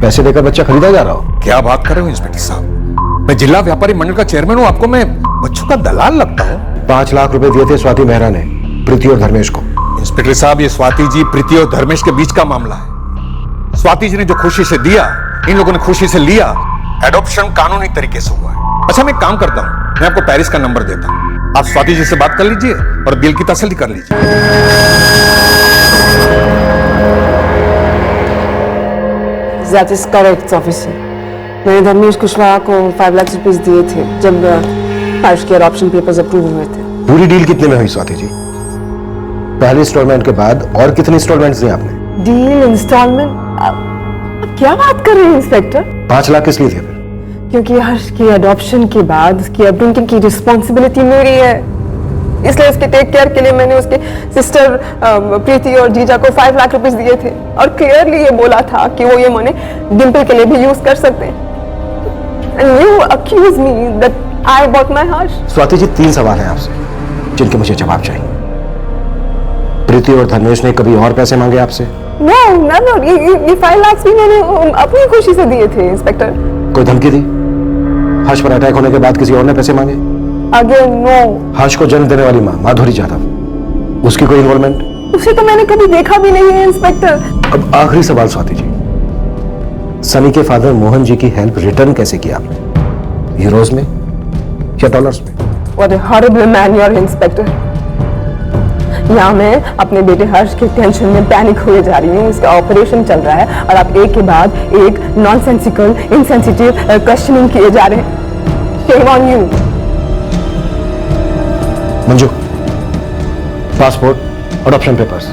पैसे देकर बच्चा खरीदा जा रहा हो? क्या बात कर रहे हो इंस्पेक्टर साहब? मैं जिला व्यापारी मंडल का चेयरमैन हूं, आपको मैं बच्चों का दलाल लगता हूं? 5 लाख रुपए दिए थे स्वाति मेहरा ने प्रीति और धर्मेश को। इंस्पेक्टर साहब, ये स्वाति जी, प्रीति और धर्मेश के बीच का मामला है। स्वाति जी ने जो खुशी से दिया, इन लोगों ने खुशी से लिया। एडॉप्शन कानूनी तरीके से हुआ है। अच्छा, मैं एक काम करता हूं, मैं आपको पेरिस का नंबर देता हूं, आप स्वाति जी से बात कर लीजिए और बिल की तसल्ली कर लीजिए। That is correct, officer. मैंने धर्मेश कुशवाहा को 5 लाख रुपए दिए थे जब हर्ष के अडॉप्शन पेपर्स अप्रूव हुए थे। पूरी डील कितने में हुई स्वाति जी? पहले इंस्टॉलमेंट के बाद और कितने इंस्टॉलमेंट्स दिए आपने? डील, इंस्टॉलमेंट, आप क्या बात कर रहे हैं इंस्पेक्टर? 5 लाख किस लिए थे फिर? क्योंकि हर्ष के अडॉप्शन के बाद उसकी अपब्रिंगिंग की रिस्पॉन्सिबिलिटी मेरी है, इसलिए उसके टेक केयर के लिए मैंने उसके सिस्टर प्रीति और जीजा को 5 लाख रुपए दिए थे और क्लियरली ये बोला था कि वो ये मनी डिम्पल के लिए भी यूज कर सकते हैं। And you accuse me that I bought my हर्ष। स्वाति जी, 3 सवाल हैं आपसे जिनके मुझे जवाब चाहिए। प्रीति और धर्मेश ने कभी और पैसे मांगे आपसे? No, ये 5 लाख भी मैंने अपनी खुशी से दिए थे इंस्पेक्टर। कोई धमकी दी? हर्ष पर अटैक होने के बाद किसी और ने पैसे मांगे? Again, no। हर्ष को जन्म देने वाली माँ माधुरी जाधव, उसकी कोई इन्वॉल्वमेंट? उसे तो मैंने कभी देखा भी नहीं है इंस्पेक्टर। अब आखिरी सवाल स्वाति जी, सनी के फादर मोहन जी की हेल्प रिटर्न कैसे किया आपने? यूरोज में या डॉलर्स में? What a horrible man you are, inspector. यहाँ मैं अपने बेटे हर्ष के टेंशन में पैनिक हुए जा रही हूँ, उसका ऑपरेशन चल रहा है और आप एक के बाद एक नॉनसेंसिकल, इनसेंसिटिव क्वेश्चनिंग किए जा रहे हैं। Shame on you। Manju, passport, adoption papers,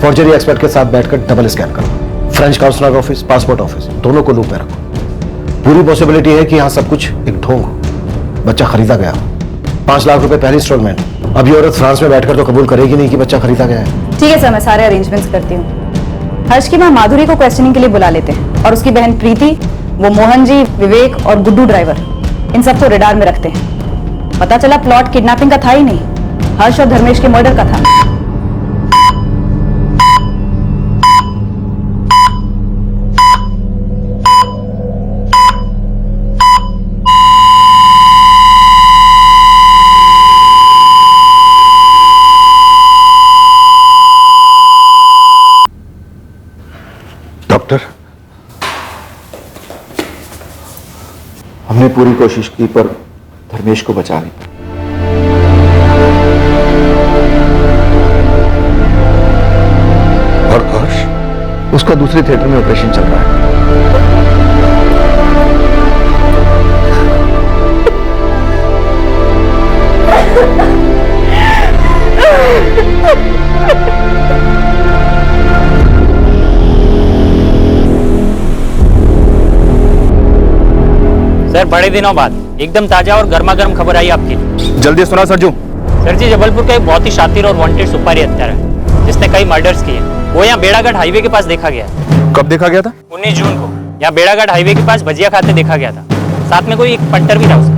forgery expert के साथ बैठकर डबल स्कैन करो। French counsellor office, passport office, दोनों को लूप में रखो। पूरी पॉसिबिलिटी है कि यहाँ सब कुछ एक ढोंग हो, बच्चा खरीदा गया हो। 5 लाख रुपए पहली इंस्टॉलमेंट। अब ये औरत फ्रांस में बैठकर तो कबूल करेगी नहीं कि बच्चा खरीदा गया है। ठीक है सर, मैं सारे अरेंजमेंट्स करती हूँ। हर्ष की माँ माधुरी को क्वेश्चनिंग के लिए बुला लेते हैं और उसकी बहन प्रीति, वो मोहन जी, विवेक और गुड्डू ड्राइवर, इन सबको रेडार में रखते हैं। पता चला प्लॉट किडनैपिंग का था ही नहीं, हर्ष और धर्मेश के मर्डर का था। डॉक्टर, हमने पूरी कोशिश की पर धर्मेश को बचा नहीं। और हर्ष? उसका दूसरे थिएटर में ऑपरेशन चल रहा है। सर, बड़े दिनों बाद एकदम ताजा और गर्मा गर्म खबर आई आपकी। जल्दी सुना सरजू। सर जी, जबलपुर का एक बहुत ही शातिर और वांटेड सुपारी हत्यारा है जिसने कई मर्डर्स किए। वो यहाँ बेड़ाघाट हाईवे के पास देखा गया। कब देखा गया था? 19 जून को यहाँ बेड़ाघाट हाईवे के पास भजिया खाते देखा गया था। साथ में कोई एक पंटर भी था उसका।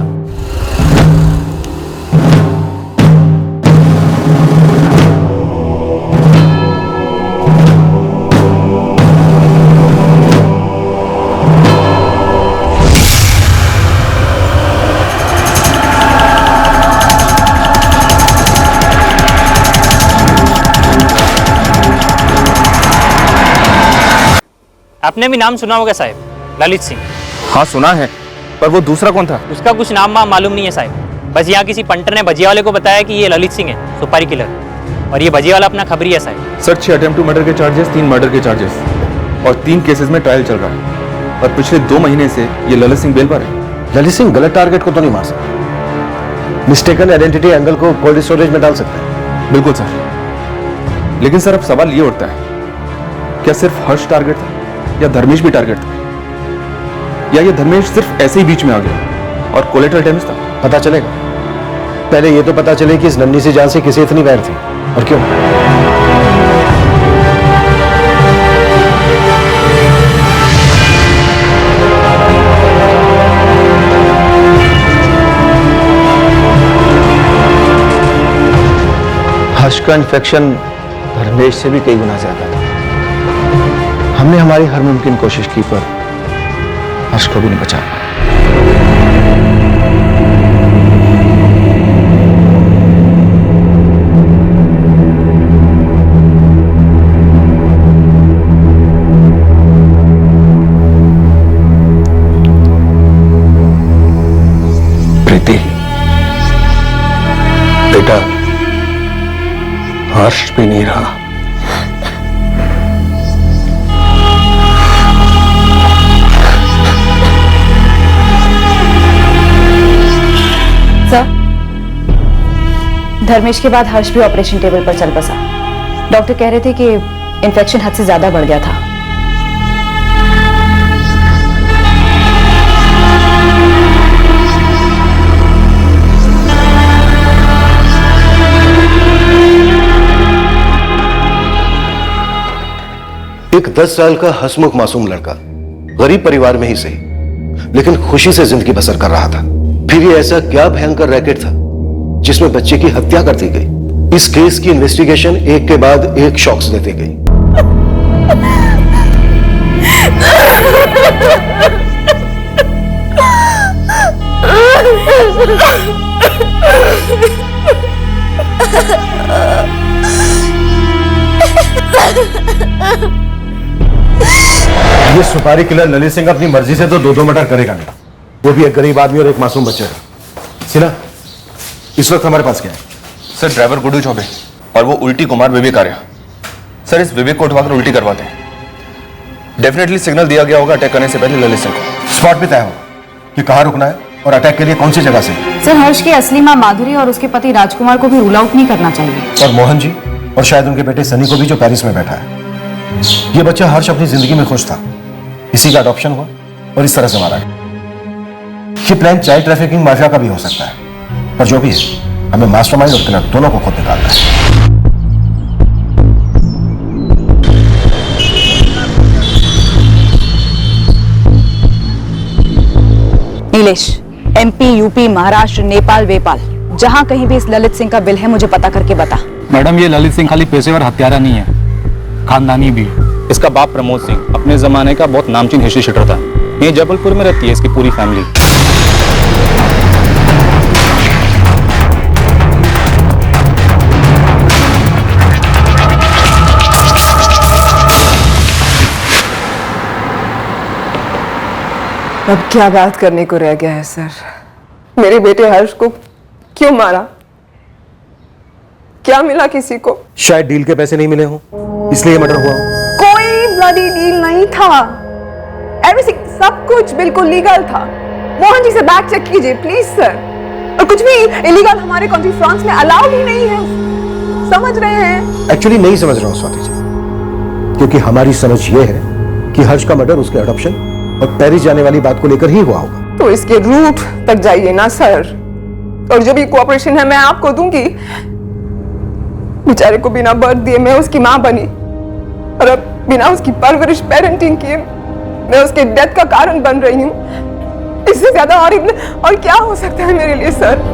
आपने भी नाम सुना होगा साहब, ललित सिंह। हाँ सुना है, पर वो दूसरा कौन था? उसका कुछ नाम मालूम नहीं है साहब। बस यहाँ किसी पंटर ने भजिया वाले को बताया कि ये ललित सिंह है, सुपारी किलर, और ये भजिया वाला अपना खबरी है साहब। सर, 6 अटेम्प्ट टू मर्डर के चार्जेस, 3 मर्डर के चार्जेस और 3 केसेस में ट्रायल चल रहा है। और पिछले 2 महीने से ये ललित सिंह बेल पर है। ललित सिंह गलत टारगेट को तो नहीं मार सकता, मिस्टेकन आइडेंटिटी एंगल को कोल्ड स्टोरेज में डाल सकता है। बिल्कुल सर, लेकिन सर अब सवाल ये उठता है, क्या सिर्फ हर्ष टारगेट था या धर्मेश भी टारगेट था, या ये धर्मेश सिर्फ ऐसे ही बीच में आ गया और कोलेटरल डैमेज था? पता चलेगा। पहले ये तो पता चले कि इस नन्ही सी जान से किसे इतनी वैर थी और क्यों। हर्ष का इन्फेक्शन धर्मेश से भी कई गुना ज्यादा था। हमने हमारी हर मुमकिन कोशिश की पर हर्ष को भी नहीं बचा पाया। प्रीति, बेटा, हर्ष भी नहीं रहा। सर, धर्मेश के बाद हर्ष भी ऑपरेशन टेबल पर चल बसा। डॉक्टर कह रहे थे कि इन्फेक्शन हद से ज्यादा बढ़ गया था। एक 10 साल का हंसमुख मासूम लड़का, गरीब परिवार में ही सही, लेकिन खुशी से जिंदगी बसर कर रहा था। फिर ये ऐसा क्या भयंकर रैकेट था जिसमें बच्चे की हत्या कर दी गई। इस केस की इन्वेस्टिगेशन एक के बाद एक शॉक्स देती गई। ये सुपारी किलर ललित सिंह अपनी मर्जी से तो दो मर्डर करेगा नहीं, वो भी एक गरीब आदमी और एक मासूम बच्चे का। सिन्हा, इस वक्त हमारे पास क्या है? सर, ड्राइवर गुड्डू चौबे और वो उल्टी कुमार विवेक आर्या। सर, इस विवेक को उठवाकर उल्टी करवाते हैं। डेफिनेटली सिग्नल दिया गया होगा अटैक करने से पहले ललित सिंह को। स्पॉट भी तय होगा कि कहां रुकना है और अटैक के लिए कौन सी जगह से। सर, हर्ष की असली मां माधुरी और उसके पति राजकुमार को भी रूल आउट नहीं करना चाहिए। और मोहन जी और शायद उनके बेटे सनी को भी, जो पेरिस में बैठा है। ये बच्चा हर्ष अपनी जिंदगी में खुश था, इसी का अडॉप्शन हुआ और इस तरह से मारा गया। ये प्लान चाइल्ड ट्रैफिकिंग माफिया का भी हो सकता है, पर जो भी है, हमें मास्टरमाइंड और किलर दोनों को खुद निकालना है। नीलेश, एमपी, यूपी, महाराष्ट्र, नेपाल, वेपाल, जहां कहीं भी इस ललित सिंह का बिल है मुझे पता करके बता। मैडम, ये ललित सिंह खाली पेशेवर हत्यारा नहीं है, खानदानी भी। इसका बाप प्रमोद सिंह अपने जमाने का बहुत नामचीन हिस्ट्री शीटर था। ये जबलपुर में रहती है इसकी पूरी फैमिली। अब क्या बात करने को रह गया है सर? मेरे बेटे हर्ष को क्यों मारा? क्या मिला किसी को? शायद डील के पैसे नहीं मिले हों, इसलिए मर्डर हुआ हो। कोई ब्लडी डील नहीं था। एवरीथिंग, सब कुछ बिल्कुल लीगल था। मोहन जी से बैक चेक कीजिए प्लीज सर। और कुछ भी इलीगल हमारे कंट्री फ्रांस में अलाउड ही नहीं है, समझ रहे हैं? एक्चुअली नहीं समझ रहा हूं स्वाति जी, क्योंकि हमारी समझ ये है कि हर्ष का मर्डर उसके अडॉप्शन और पेरिस जाने वाली बात को लेकर ही हुआ होगा। तो इसके रूट तक जाइए ना सर, और जो भी कोऑपरेशन है मैं आपको दूंगी। बेचारे को बिना बर्थ दिए मैं उसकी मां बनी, और अब बिना उसकी परवरिश पेरेंटिंग किए मैं उसके डेथ का कारण बन रही हूं। इससे ज्यादा और क्या हो सकता है मेरे लिए सर?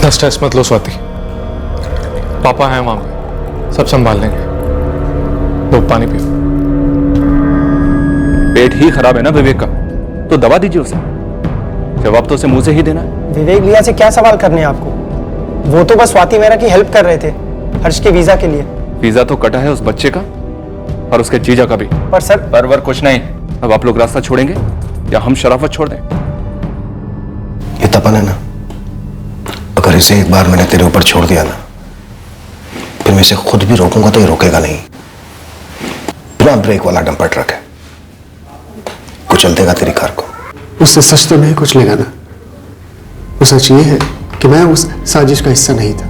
स्ट्रेस मत लो स्वाति, पापा हैं वहां पे, सब संभाल लेंगे। लो पानी पियो। पेट ही खराब है ना विवेक का, तो दवा दीजिए उसे। जवाब तो उसे मुंह से ही देना है। विवेक भैया से क्या सवाल करने हैं आपको? वो तो बस स्वाति मेहरा की हेल्प कर रहे थे हर्ष के वीजा के लिए। वीजा तो कटा है उस बच्चे का और उसके जीजा का भी। पर सर, परवर कुछ नहीं। अब आप लोग रास्ता छोड़ेंगे या हम शराफत छोड़ दें? ये तपन है ना, अगर इसे एक बार मैंने तेरे ऊपर छोड़ दिया ना, फिर मैं इसे खुद भी रोकूंगा तो ये रोकेगा नहीं। बिना ब्रेक वाला डंपर ट्रक है, कुचल देगा तेरी कार को। उससे सच तो नहीं कुछ लेगा ना। वो सच ये है कि मैं उस साजिश का हिस्सा नहीं था।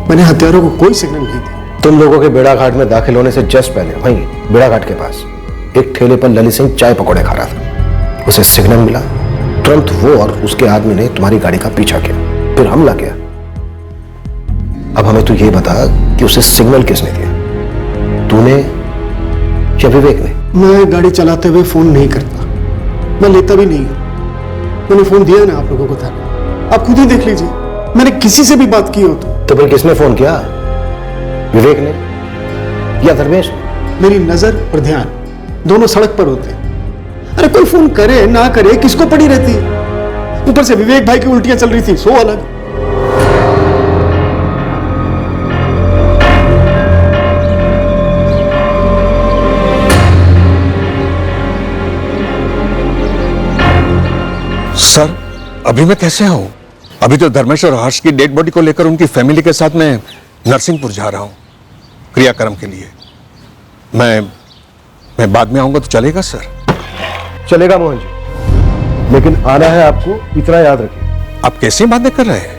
मैंने हत्यारों को कोई सिग्नल नहीं दिया। तुम लोगों के बेड़ा घाट में दाखिल होने से जस्ट पहले वहीं बेड़ा घाट के पास एक ठेले पर ललित सिंह चाय पकौड़े खा रहा था। उसे सिग्नल मिला, तुरंत वो और उसके आदमी ने तुम्हारी गाड़ी का पीछा किया, फिर हमला किया। अब हमें तू ये बता कि उसे सिग्नल किसने दिया, तूने या विवेक ने? मैं गाड़ी चलाते हुए फोन नहीं करता, मैं लेता भी नहीं हूं। मैंने फोन दिया ना आप लोगों को था, आप खुद ही देख लीजिए। मैंने किसी से भी बात की हो तो फिर किसने फोन किया? विवेक ने या धर्मेश? मेरी नजर और ध्यान दोनों सड़क पर होते हैं। अरे कोई फोन करे ना करे किसको पड़ी रहती है? ऊपर से विवेक भाई की उल्टियां चल रही थी, सो अलग। सर, अभी मैं कैसे आऊं? अभी तो धर्मेश और हर्ष की डेड बॉडी को लेकर उनकी फैमिली के साथ मैं नरसिंहपुर जा रहा हूं क्रियाक्रम के लिए। मैं बाद में आऊंगा तो चलेगा सर? चलेगा मोहन जी, लेकिन आना है आपको, इतना याद रखिए। आप कैसी बातें कर रहे हैं?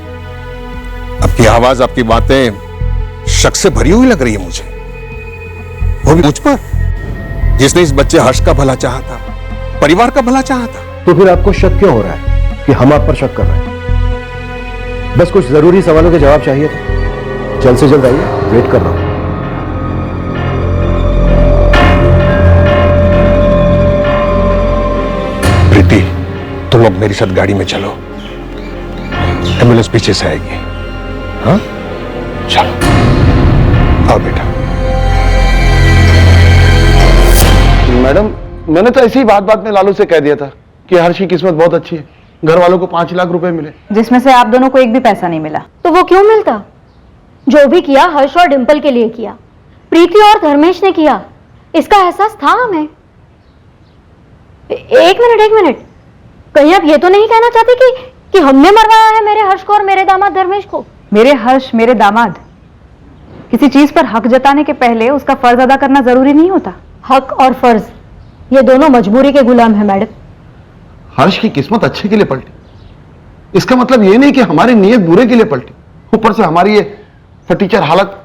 आपकी आवाज, आपकी बातें शक से भरी हुई लग रही है मुझे, वो भी मुझ पर, जिसने इस बच्चे हर्ष का भला चाहा था, परिवार का भला चाहा था। तो फिर आपको शक क्यों हो रहा है कि हम आप पर शक कर रहे हैं? बस कुछ जरूरी सवालों के जवाब चाहिए थे। जल्द से जल्द आइए, वेट कर रहा हूं। प्रीति, तुम लोग मेरे साथ गाड़ी में चलो, एम्बुलेंस पीछे से आएगी। हाँ, चलो आओ बेटा। मैडम, मैंने तो ऐसी ही बात में लालू से कह दिया था कि हर्ष की किस्मत बहुत अच्छी है, घर वालों को 5 लाख रुपए मिले, जिसमें से आप दोनों को एक भी पैसा नहीं मिला। तो वो क्यों मिलता? जो भी किया हर्ष और डिंपल के लिए किया, प्रीति और धर्मेश ने किया, इसका एहसास था हमें। एक मिनट, कहीं आप ये तो नहीं कहना चाहते कि हमने मरवाया है मेरे हर्ष को और मेरे दामाद धर्मेश को? मेरे हर्ष, मेरे दामाद, किसी चीज पर हक जताने के पहले उसका फर्ज अदा करना जरूरी नहीं होता? हक और फर्ज ये दोनों मजबूरी के गुलाम है मैडम। हर्ष की किस्मत अच्छे के लिए पलटी, इसका मतलब ये नहीं कि हमारी नीयत बुरे के लिए पलटी। ऊपर से हमारी ये फटीचर हालत,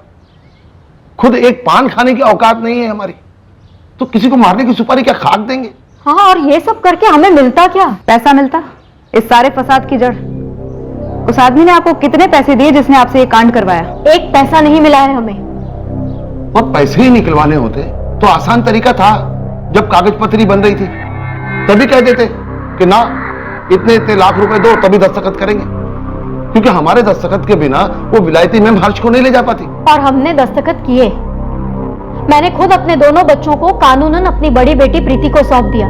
खुद एक पान खाने की औकात नहीं है हमारी, तो किसी को मारने की सुपारी क्या खाक देंगे? हाँ, और ये सब करके हमें मिलता क्या? पैसा मिलता। इस सारे फसाद की जड़ उस आदमी ने आपको कितने पैसे दिए जिसने आपसे ये कांड करवाया? एक पैसा नहीं मिला है हमें। और पैसे ही निकलवाने होते तो आसान तरीका था, जब कागज पत्री बन रही थी तभी कह देते कि ना, इतने लाख रुपए दो तभी दस्तखत करेंगे, क्योंकि हमारे दस्तखत के बिना वो विलायती मैम हर्ष को नहीं ले जा पाती। और हमने दस्तखत किए। मैंने खुद अपने दोनों बच्चों को कानूनन अपनी बड़ी बेटी प्रीति को सौंप दिया,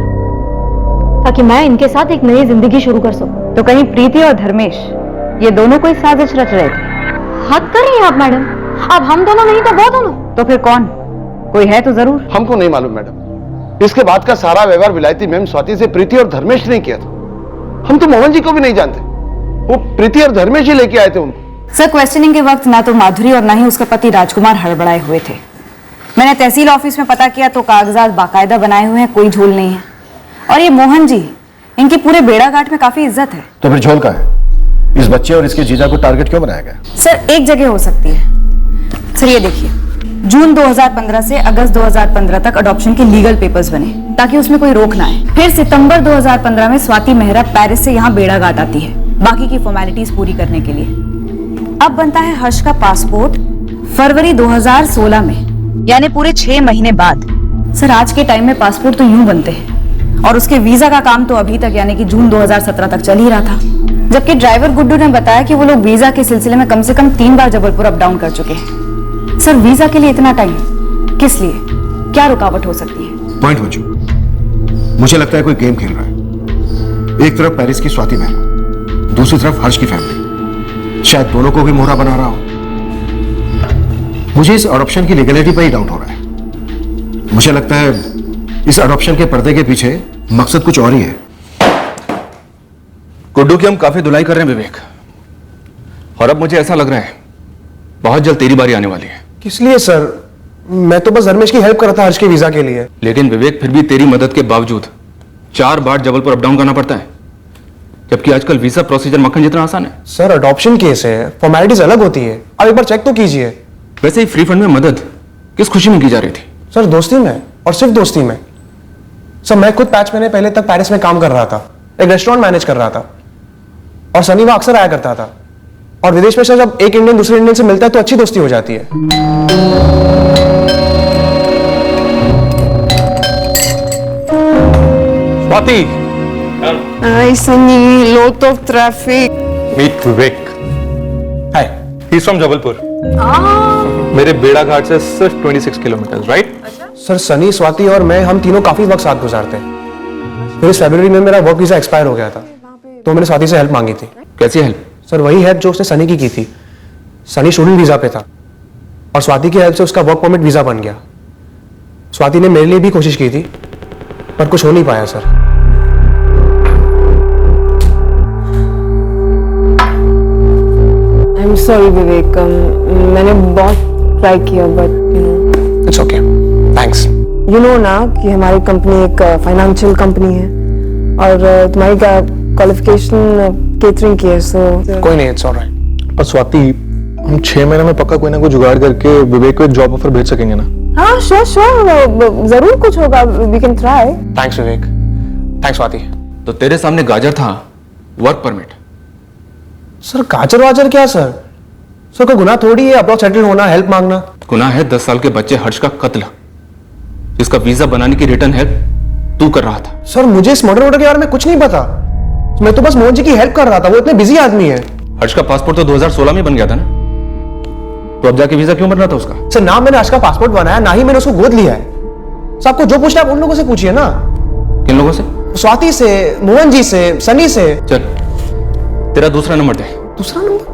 ताकि मैं इनके साथ एक नई जिंदगी शुरू कर सकूं। तो कहीं प्रीति और धर्मेश ये दोनों कोई साजिश रच रहे थे? हद कर रही हैं आप मैडम। अब हम दोनों नहीं तो वो दोनों। तो फिर कौन? कोई है तो जरूर। हमको नहीं मालूम मैडम, इसके बाद का सारा व्यवहार विलायती मैम स्वाति से प्रीति और धर्मेश ने किया था। हम तो मोहन जी को भी नहीं जानते, वो प्रीति और धर्मेश ही लेके आए थे उनको। सर, क्वेश्चनिंग के वक्त ना तो माधुरी और ना ही उसका पति राजकुमार हड़बड़ाए हुए थे। मैंने तहसील ऑफिस में पता किया तो कागजात बाकायदा बनाए हुए हैं, कोई झोल नहीं है। और ये मोहन जी, इनकी पूरे बेड़ाघाट में काफी इज्जत है। तो फिर झोल का है? इस बच्चे और इसके जीजा को टारगेट क्यों बनाया गया? सर, एक जगह हो सकती है। सर ये देखिए, जून 2015 से अगस्त 2015 तक अडॉप्शन के लीगल पेपर्स बने ताकि उसमें कोई रोक ना आए। फिर सितंबर 2015 में स्वाति मेहरा पेरिस से यहाँ बेड़ाघाट आती है बाकी की फॉर्मेलिटीज पूरी करने के लिए। अब बनता है हर्ष का पासपोर्ट फरवरी 2016 में, यानी पूरे 6 महीने बाद। सर, आज के टाइम में पासपोर्ट तो यूं बनते हैं, और उसके वीजा का काम तो अभी तक यानी कि जून 2017 तक चल ही रहा था। जबकि ड्राइवर गुड्डू ने बताया कि वो लोग वीजा के सिलसिले में कम से कम 3 बार जबलपुर अप डाउन कर चुके हैं। सर, वीजा के लिए इतना टाइम किस लिए? क्या रुकावट हो सकती है? पॉइंट हो चुका। मुझे लगता है कोई गेम खेल रहा है। एक तरफ पेरिस की स्वाति मेहरा, दूसरी तरफ हर्ष की फैमिली, शायद दोनों को भी मोहरा बना रहा हो। मुझे इस अडॉप्शन की लीगलिटी पर ही डाउट हो रहा है। मुझे लगता है इस अडॉप्शन के पर्दे के पीछे मकसद कुछ और ही है। गुड्डू की हम काफी धुलाई कर रहे हैं विवेक, और अब मुझे ऐसा लग रहा है बहुत जल्द तेरी बारी आने वाली है। किस लिए सर? मैं तो बस धर्मेश की हेल्प कर रहा था हर्ष के वीजा के लिए। लेकिन विवेक, फिर भी तेरी मदद के बावजूद 4 बार जबलपुर अप डाउन करना पड़ता है, जबकि आजकल वीजा प्रोसीजर मक्खन जितना आसान है। सर, अडॉप्शन केस है, फॉर्मेलिटीज अलग होती है। आप एक बार चेक तो कीजिए। वैसे ही फ्री फंड में मदद किस खुशी में की जा रही थी? सर, दोस्ती में, और सिर्फ दोस्ती में। सर, मैं खुद 5 महीने पहले तक पेरिस में काम कर रहा था, एक रेस्टोरेंट मैनेज कर रहा था, और सनी वहां अक्सर आया करता था। और विदेश में सर, जब एक इंडियन दूसरे इंडियन से मिलता है तो अच्छी दोस्ती हो जाती है। Hi Sunny, lot of traffic. Meet Vivek, hi. He is from Jabalpur. मेरे बेड़ा घाट से सिर्फ 26 kilometre, right? Sir Sunny, Swati और मैं, हम तीनों काफी वक्त साथ गुजारते हैं। फिर इस फरवरी में मेरा वर्क वीजा एक्सपायर हो गया था, तो मैंने स्वाति से हेल्प मांगी थी। कैसी हेल्प? सर वही हेल्प जो उसने सनी की थी। सनी स्टूडेंट वीजा पे था और स्वाति की हेल्प से उसका वर्क परमिट वीजा बन गया। स्वाति ने मेरे लिए भी कोशिश की थी, पर कुछ हो नहीं पाया सर। आई एम सॉरी विवेक, मैंने बहुत ट्राई किया but it's okay, thanks. You know ना कि हमारी कंपनी एक फाइनेंशियल कंपनी है और तुम्हारी क्वालिफिकेशन केटरिंग की है, सो कोई नहीं, इट्स ऑलराइट। पर स्वाति, हम 6 महीने में पक्का कोई ना कोई जुगाड़ करके विवेक को एक जॉब ऑफर भेज सकेंगे ना? हाँ श्योर श्योर, जरूर कुछ होगा, we can try. Thanks Vivek, thanks Swati. तो तेरे सामने गाजर था, वर्क परमिट। सर गाजर वाजर क्या सर? सर कोई गुनाह थोड़ी है अब्रॉड सेटल होना, हेल्प मांगना। गुनाह है 10 साल के बच्चे हर्ष का कत्ल, जिसका वीजा बनाने की रिटर्न हेल्प तू कर रहा था। सर मुझे इस मर्डर के बारे में कुछ नहीं पता, मैं तो बस मोहन जी की हेल्प कर रहा था, वो इतने बिजी आदमी है। हर्ष का पासपोर्ट तो 2016 में बन गया था ना, तो अब जाके वीजा क्यों बनना था उसका? सर ना मैंने हर्ष का पासपोर्ट बनाया, ना ही मैंने उसको गोद लिया है। सर आपको जो पूछना है आप उन लोगों से पूछिए ना। किन लोगों से? स्वाति से, मोहन जी से, सनी से। चल तेरा दूसरा नंबर दे। दूसरा नंबर?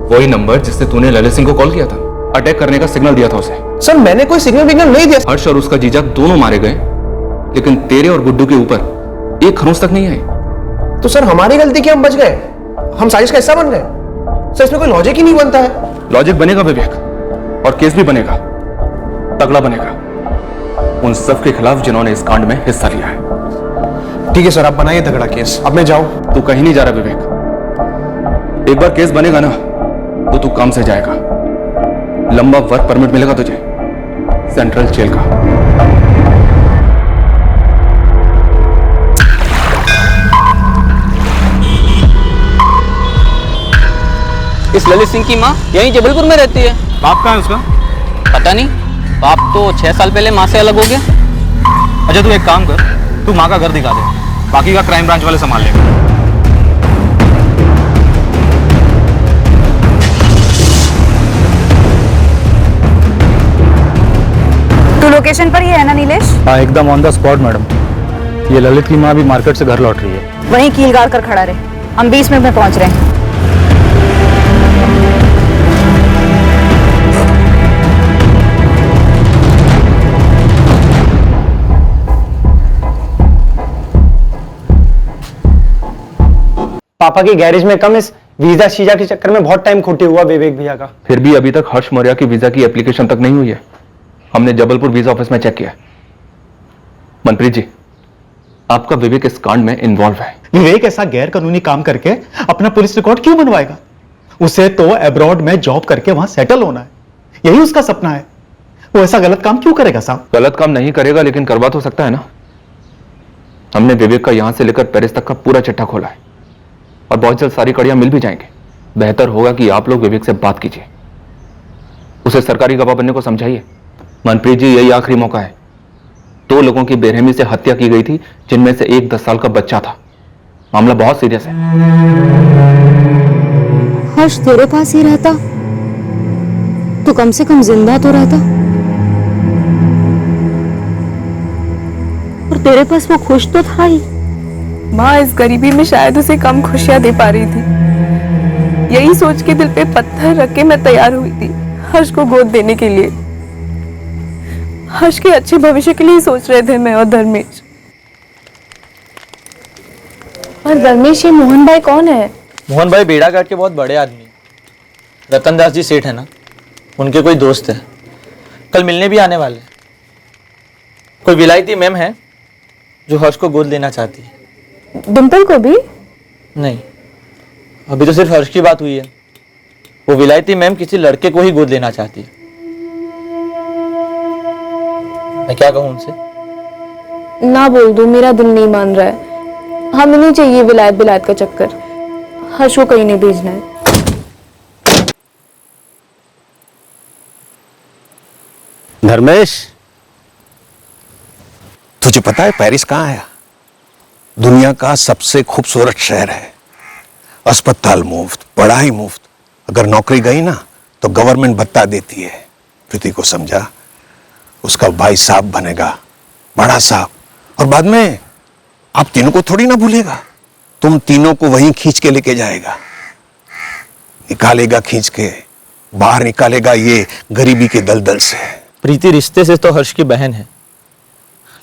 वही नंबर जिससे तूने ललित सिंह को कॉल किया था, अटैक करने का सिग्नल दिया था उसे। सर मैंने कोई सिग्नल विग्नल नहीं दिया। हर्ष और उसका जीजा दोनों मारे गए, लेकिन तेरे और गुड्डू के ऊपर एक खरोंच तक नहीं आई। तो सर हमारी गलती की हम बच गए, हम साजिश का हिस्सा बन गए। सर इसमें कोई लॉजिक ही नहीं बनता है। लॉजिक बनेगा विवेक, और केस भी बनेगा, तगड़ा बनेगा, उन सब के खिलाफ जिन्होंने इस कांड में हिस्सा लिया है। ठीक है सर, आप बनाइए तगड़ा केस, अब मैं जाऊं। तू कहीं नहीं जा रहा विवेक, एक बार केस बनेगा ना तो तू काम से जाएगा। लंबा वर्क परमिट मिलेगा तुझे सेंट्रल जेल का। इस ललित सिंह की माँ यहीं जबलपुर में रहती है। बाप कहाँ है उसका? पता नहीं, बाप तो 6 साल पहले माँ से अलग हो गया। अच्छा तू एक काम कर, तू माँ का घर दिखा दे, बाकी का क्राइम ब्रांच वाले संभाल लेंगे। तो लोकेशन पर ही है ना नीलेश? हाँ एकदम ऑन द स्पॉट मैडम। ये ललित की माँ भी मार्केट से घर लौट रही है। वहीं कील गाड़ कर खड़ा रहे, हम 20 मिनट में पहुंच रहे हैं। पापा की गैरेज में कम, इस वीजा शीजा के चक्कर में बहुत टाइम खोटे हुआ विवेक भैया का। फिर भी अभी तक हर्ष मौर्य की वीजा की एप्लीकेशन तक नहीं हुई है। हमने जबलपुर वीजा ऑफिस में चेक किया। मनप्रीत जी, आपका विवेक इस कांड में इन्वॉल्व है। विवेक ऐसा गैर कानूनी काम करके अपना पुलिस रिकॉर्ड क्यों बनवाएगा? उसे तो अब्रॉड में जॉब करके वहां सेटल होना है, यही उसका सपना है। वो ऐसा गलत काम क्यों करेगा साहब? गलत काम नहीं करेगा, लेकिन करवा तो सकता है ना। हमने विवेक का यहां से लेकर पेरिस तक का पूरा चिट्ठा खोला है और बहुत जल्द सारी कड़ियां मिल भी जाएंगे। बेहतर होगा कि आप लोग विवेक से बात कीजिए, उसे सरकारी गवाह बनने को समझाइए। मनप्रीत जी, यही आखिरी मौका है। 2 लोगों की बेरहमी से हत्या की गई थी, जिनमें से एक 10 साल का बच्चा था। मामला बहुत सीरियस है। हर्ष तेरे पास ही रहता तो कम से कम जिंदा तो रहता, और तेरे पास वो खुश तो था ही। माँ इस गरीबी में शायद उसे कम खुशियां दे पा रही थी। यही सोच के दिल पे पत्थर रख के मैं तैयार हुई थी हर्ष को गोद देने के लिए। हर्ष के अच्छे भविष्य के लिए सोच रहे थे मैं और धर्मेश। और धर्मेश, ये मोहन भाई कौन है? मोहन भाई बेड़ा घाट के बहुत बड़े आदमी, रतन दास जी सेठ है ना, उनके कोई दोस्त है, कल मिलने भी आने वाले। कोई विलायती मैम है जो हर्ष को गोद लेना चाहती है। डिम्पल को भी? नहीं, अभी तो सिर्फ हर्ष की बात हुई है। वो विलायती मैम किसी लड़के को ही गोद लेना चाहती है। मैं क्या कहूँ उनसे? ना बोल दो, मेरा दिल नहीं मान रहा है। हमें नहीं चाहिए विलायत बिलायत का चक्कर। हर्ष को कहीं नहीं भेजना है। धर्मेश, तुझे पता है पेरिस कहाँ है? दुनिया का सबसे खूबसूरत शहर है। अस्पताल मुफ्त, पढ़ाई मुफ्त, अगर नौकरी गई ना तो गवर्नमेंट भत्ता देती है। प्रीति को समझा, उसका भाई साहब बनेगा, बड़ा साहब, और बाद में आप तीनों को थोड़ी ना भूलेगा, तुम तीनों को वहीं खींच के लेके जाएगा, निकालेगा खींच के, बाहर निकालेगा ये गरीबी के दलदल से। प्रीति रिश्ते से तो हर्ष की बहन है,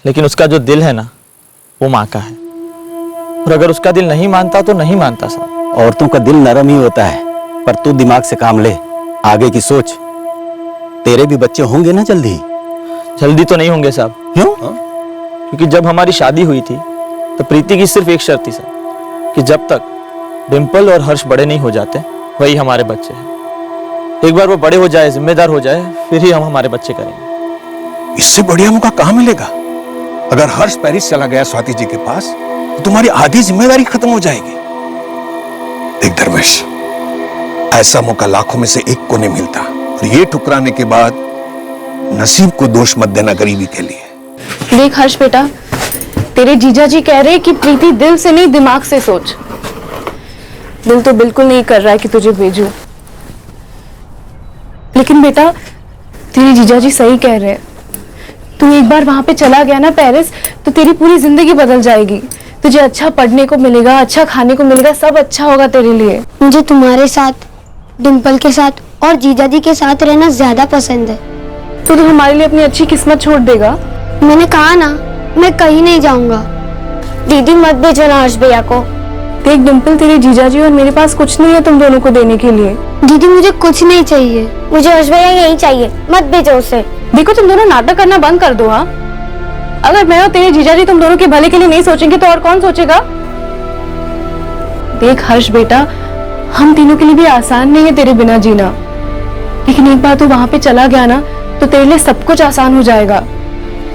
लेकिन उसका जो दिल है ना वो माँ का है, और अगर उसका दिल नहीं मानता तो नहीं मानता साहब। औरतों का दिल नरम ही होता है, पर तू दिमाग से काम ले, आगे की सोच। तेरे भी बच्चे होंगे ना जल्दी? जल्दी तो नहीं होंगे साहब। क्यों? क्योंकि जब हमारी शादी हुई थी तो प्रीति की सिर्फ एक शर्त थी साहब, कि जब तक डिंपल और हर्ष बड़े नहीं हो जाते वही हमारे बच्चे हैं। एक बार वो बड़े हो जाए, जिम्मेदार हो जाए, फिर ही हम हमारे बच्चे करेंगे। इससे बढ़िया मौका कहां मिलेगा? अगर हर्ष पेरिस चला गया स्वाति जी के पास तो तुम्हारी आधी जिम्मेदारी खत्म हो जाएगी। देख धर्मेश, ऐसा मौका लाखों में से एक को नहीं मिलता, और ये ठुकराने के बाद नसीब को दोष मत देना गरीबी के लिए। देख हर्ष बेटा, तेरे जीजा जी कह रहे कि प्रीति दिल से नहीं दिमाग से सोच। दिल तो बिल्कुल नहीं कर रहा है कि तुझे भेजूं, लेकिन बेटा तेरे जीजा जी सही कह रहे हैं। तू एक बार वहां पे चला गया ना पेरिस, तो तेरी पूरी जिंदगी बदल जाएगी। तुझे अच्छा पढ़ने को मिलेगा, अच्छा खाने को मिलेगा, सब अच्छा होगा तेरे लिए। मुझे तुम्हारे साथ, डिंपल के साथ और जीजा जी के साथ रहना ज्यादा पसंद है। तो तू हमारे लिए अपनी अच्छी किस्मत छोड़ देगा? मैंने कहा ना, मैं कहीं नहीं जाऊंगा। दीदी मत भेजो ना हर्ष भैया को। देख डिंपल, तेरे जीजा जी और मेरे पास कुछ नहीं है तुम दोनों को देने के लिए। दीदी मुझे कुछ नहीं चाहिए, मुझे हर्ष भैया यही चाहिए, मत भेजो उसे। देखो तुम दोनों नाटक करना बंद कर दो। हाँ, अगर मैं और तेरे जीजा जी तुम दोनों के भले के लिए नहीं सोचेंगे तो और कौन सोचेगा? देख हर्ष बेटा, हम तीनों के लिए भी आसान नहीं है तेरे बिना जीना, लेकिन एक बार तू वहां पे चला गया ना तो तेरे लिए सब कुछ आसान हो जाएगा,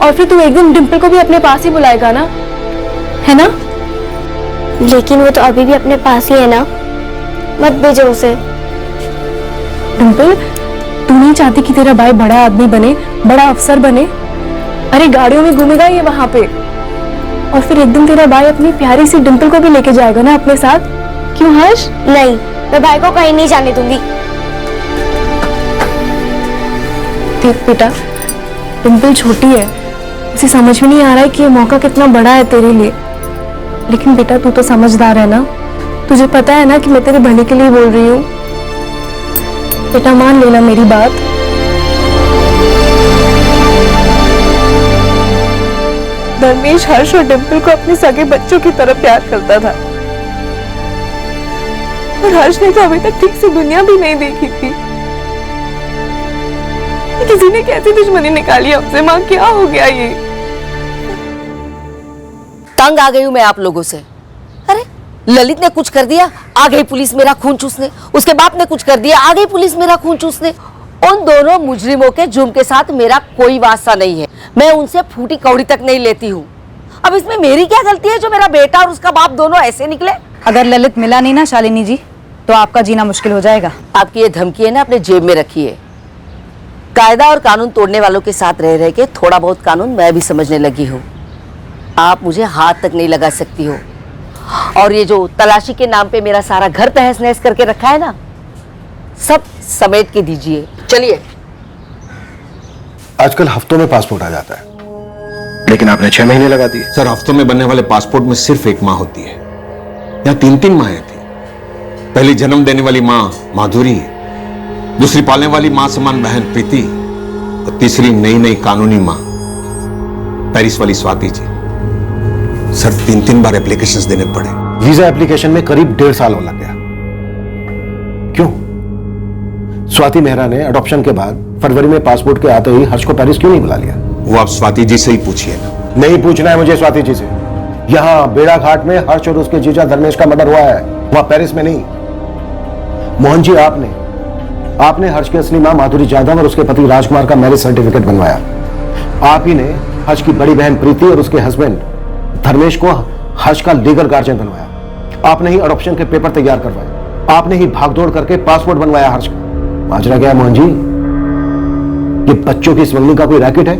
और फिर तू एक दिन डिंपल को भी अपने पास ही बुलाएगा ना, है ना? लेकिन वो तो अभी भी अपने पास ही है ना, मत भेजो उसे। डिंपल, तू नहीं चाहती कि तेरा भाई बड़ा आदमी बने, बड़ा अफसर बने? अरे गाड़ियों में घूमेगा ये वहां पे, और फिर एक दिन तेरा भाई अपनी प्यारी सी डिंपल को भी लेके जाएगा ना अपने साथ। क्यों हर्ष? नहीं, मैं भाई को कहीं नहीं जाने दूंगी। देख बेटा, डिंपल छोटी है, उसे समझ में नहीं आ रहा है कि ये मौका कितना बड़ा है तेरे लिए, लेकिन बेटा तू तो समझदार है ना, तुझे पता है ना कि मैं तेरे भले के लिए बोल रही हूँ। बेटा मान लेना मेरी बात। धर्मेश हर्ष और डिंपल को अपने सगे बच्चों की तरह प्यार करता था, और हर्ष ने तो अभी तक ठीक से दुनिया भी नहीं देखी थी। किसी ने कैसी दुश्मनी निकाली हमसे? माँ क्या हो गया ये? तंग आ गई हूँ मैं आप लोगों से। अरे ललित ने कुछ कर दिया, आ गई पुलिस मेरा खून चूसने। उसके बाप ने कुछ कर दिया, आ गई पुलिस मेरा खून चूसने। उन दोनों मुजरिमों के जुर्म के साथ मेरा कोई वास्ता नहीं है, मैं उनसे फूटी कौड़ी तक नहीं लेती हूँ। अब इसमें मेरी क्या गलती है जो मेरा बेटा और उसका बाप दोनों ऐसे निकले? अगर ललित मिला नहीं ना शालिनी जी, तो आपका जीना मुश्किल हो जाएगा। आपकी ये धमकी है ना अपने जेब में रखिए। कायदा और कानून तोड़ने वालों के साथ रह रह के थोड़ा बहुत कानून मैं भी समझने लगी हूँ। आप मुझे हाथ तक नहीं लगा सकती हो, और ये जो तलाशी के नाम पे मेरा सारा घर तहस नहस करके रखा है ना, सब समेट के दीजिए। चलिए। आजकल हफ्तों में पासपोर्ट आ जाता है, लेकिन आपने 6 महीने लगा दिए। सर, हफ्तों में बनने वाले पासपोर्ट में सिर्फ एक माँ होती है, यहाँ 3-3 माएँ थी। पहली जन्म देने वाली माँ माधुरी, दूसरी पालने वाली माँ समान बहन प्रीति, और तीसरी नई नई कानूनी माँ पेरिस वाली स्वाति जी। सर, 3-3 बार एप्लीकेशंस देने पड़े। वीजा एप्लीकेशन में करीब 1.5 साल लग गया। क्यों? स्वाति मेहरा ने अडॉप्शन के बाद फरवरी में पासपोर्ट के आते ही हर्ष को पेरिस क्यों नहीं बुला लिया? वो आप स्वाति जी से ही पूछिए ना। नहीं पूछना है मुझे स्वाति जी से। यहाँ बेड़ा घाट में हर्ष और उसके जीजा धर्मेश का मर्डर हुआ है, वहां पेरिस में नहीं। मोहन जी, आपने हर्ष की असली मां माधुरी जाधव और उसके पति राजकुमार का मैरिज सर्टिफिकेट बनवाया। आप ही ने हर्ष की बड़ी बहन प्रीति और उसके हस्बैंड धर्मेश को हर्ष का लीगल गार्जियन बनवाया। आपने ही अडॉप्शन के पेपर तैयार करवाए। आपने ही भागदौड़ करके पासपोर्ट बनवाया हर्ष का। माजरा क्या है मोहन जी? ये बच्चों की स्मगलिंग का कोई रैकेट है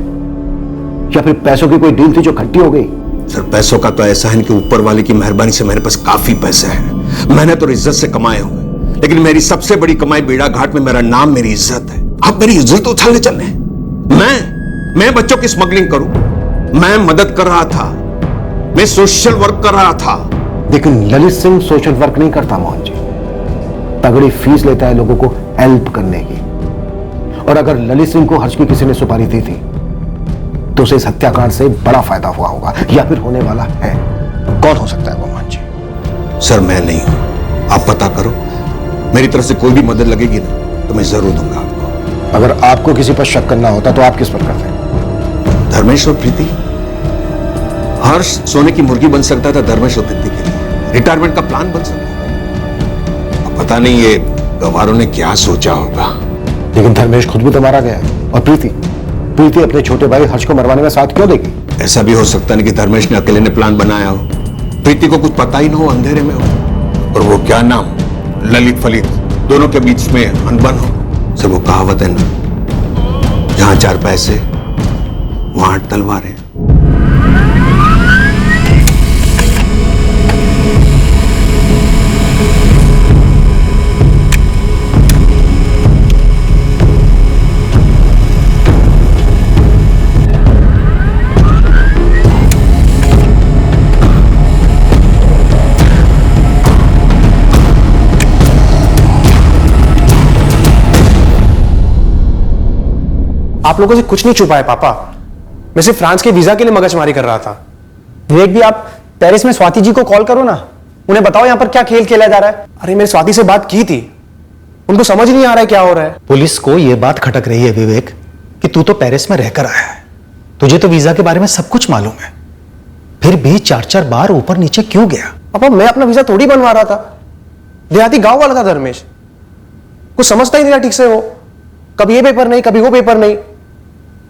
या फिर पैसों की कोई डील थी जो खट्टी हो गई? सर, पैसों का तो ऐसा है कि ऊपर वाले की मेहरबानी से मेरे पास काफी पैसे हैं। मैंने तो इज्जत से कमाए हुए, लेकिन मेरी सबसे बड़ी कमाई बेड़ा घाट में मेरा नाम, मेरी इज्जत है। आप मेरी इज्जत उछालने चल रहे हैं। मैं बच्चों की स्मगलिंग करूं? मैं मदद कर रहा था, मैं सोशल वर्क कर रहा था। लेकिन ललित सिंह सोशल वर्क नहीं करता मोहन जी, तगड़ी फीस लेता है लोगों को हेल्प करने की। और अगर ललित सिंह को हर्ष की किसी ने सुपारी दी थी तो उसे इस हत्याकांड से बड़ा फायदा हुआ होगा या फिर होने वाला है। कौन हो सकता है वो मोहन जी? सर मैं नहीं हूं, आप पता करो। मेरी तरफ से कोई भी मदद लगेगी ना तो मैं जरूर दूंगा आपको। अगर आपको किसी पर शक करना होता तो आप किस पर करते? धर्मेश और प्रीति। हर्ष सोने की मुर्गी बन सकता था धर्मेश और प्रीति के लिए, रिटायरमेंट का प्लान बन सकता था। अब पता नहीं ये गवारों ने क्या सोचा होगा। लेकिन धर्मेश खुद भी तो मारा गया है। और प्रीति अपने छोटे भाई हर्ष को मरवाने में साथ क्यों देगी? ऐसा भी हो सकता नहीं कि धर्मेश ने अकेले ने प्लान बनाया हो, प्रीति को कुछ पता ही ना हो, अंधेरे में हो। और वो क्या नाम, ललित फलित, दोनों के बीच में अनबन हो। सब वो कहावत है ना, जहां 4 पैसे वहां 8 तलवारें। आप लोगों से कुछ नहीं छुपाया पापा। मैं सिर्फ फ्रांस के वीजा के लिए मगजमारी कर रहा था। विवेक भी, आप पेरिस में स्वाति जी को कॉल करो ना, उन्हें बताओ यहाँ पर क्या खेल खेला जा रहा है। अरे मैंने स्वाति से बात की थी, उनको समझ नहीं आ रहा है क्या हो रहा है। पुलिस को यह बात खटक रही है विवेक कि तू तो पेरिस में रहकर आया है, तुझे तो वीजा के बारे में सब कुछ मालूम है, फिर भी 4-4 बार ऊपर नीचे क्यों गया? पापा मैं अपना वीजा थोड़ी बनवा रहा था, देहाती गांव वाला था धर्मेश, कुछ समझता ही नहीं था ठीक से। वो कभी ये पेपर नहीं, कभी वो पेपर नहीं।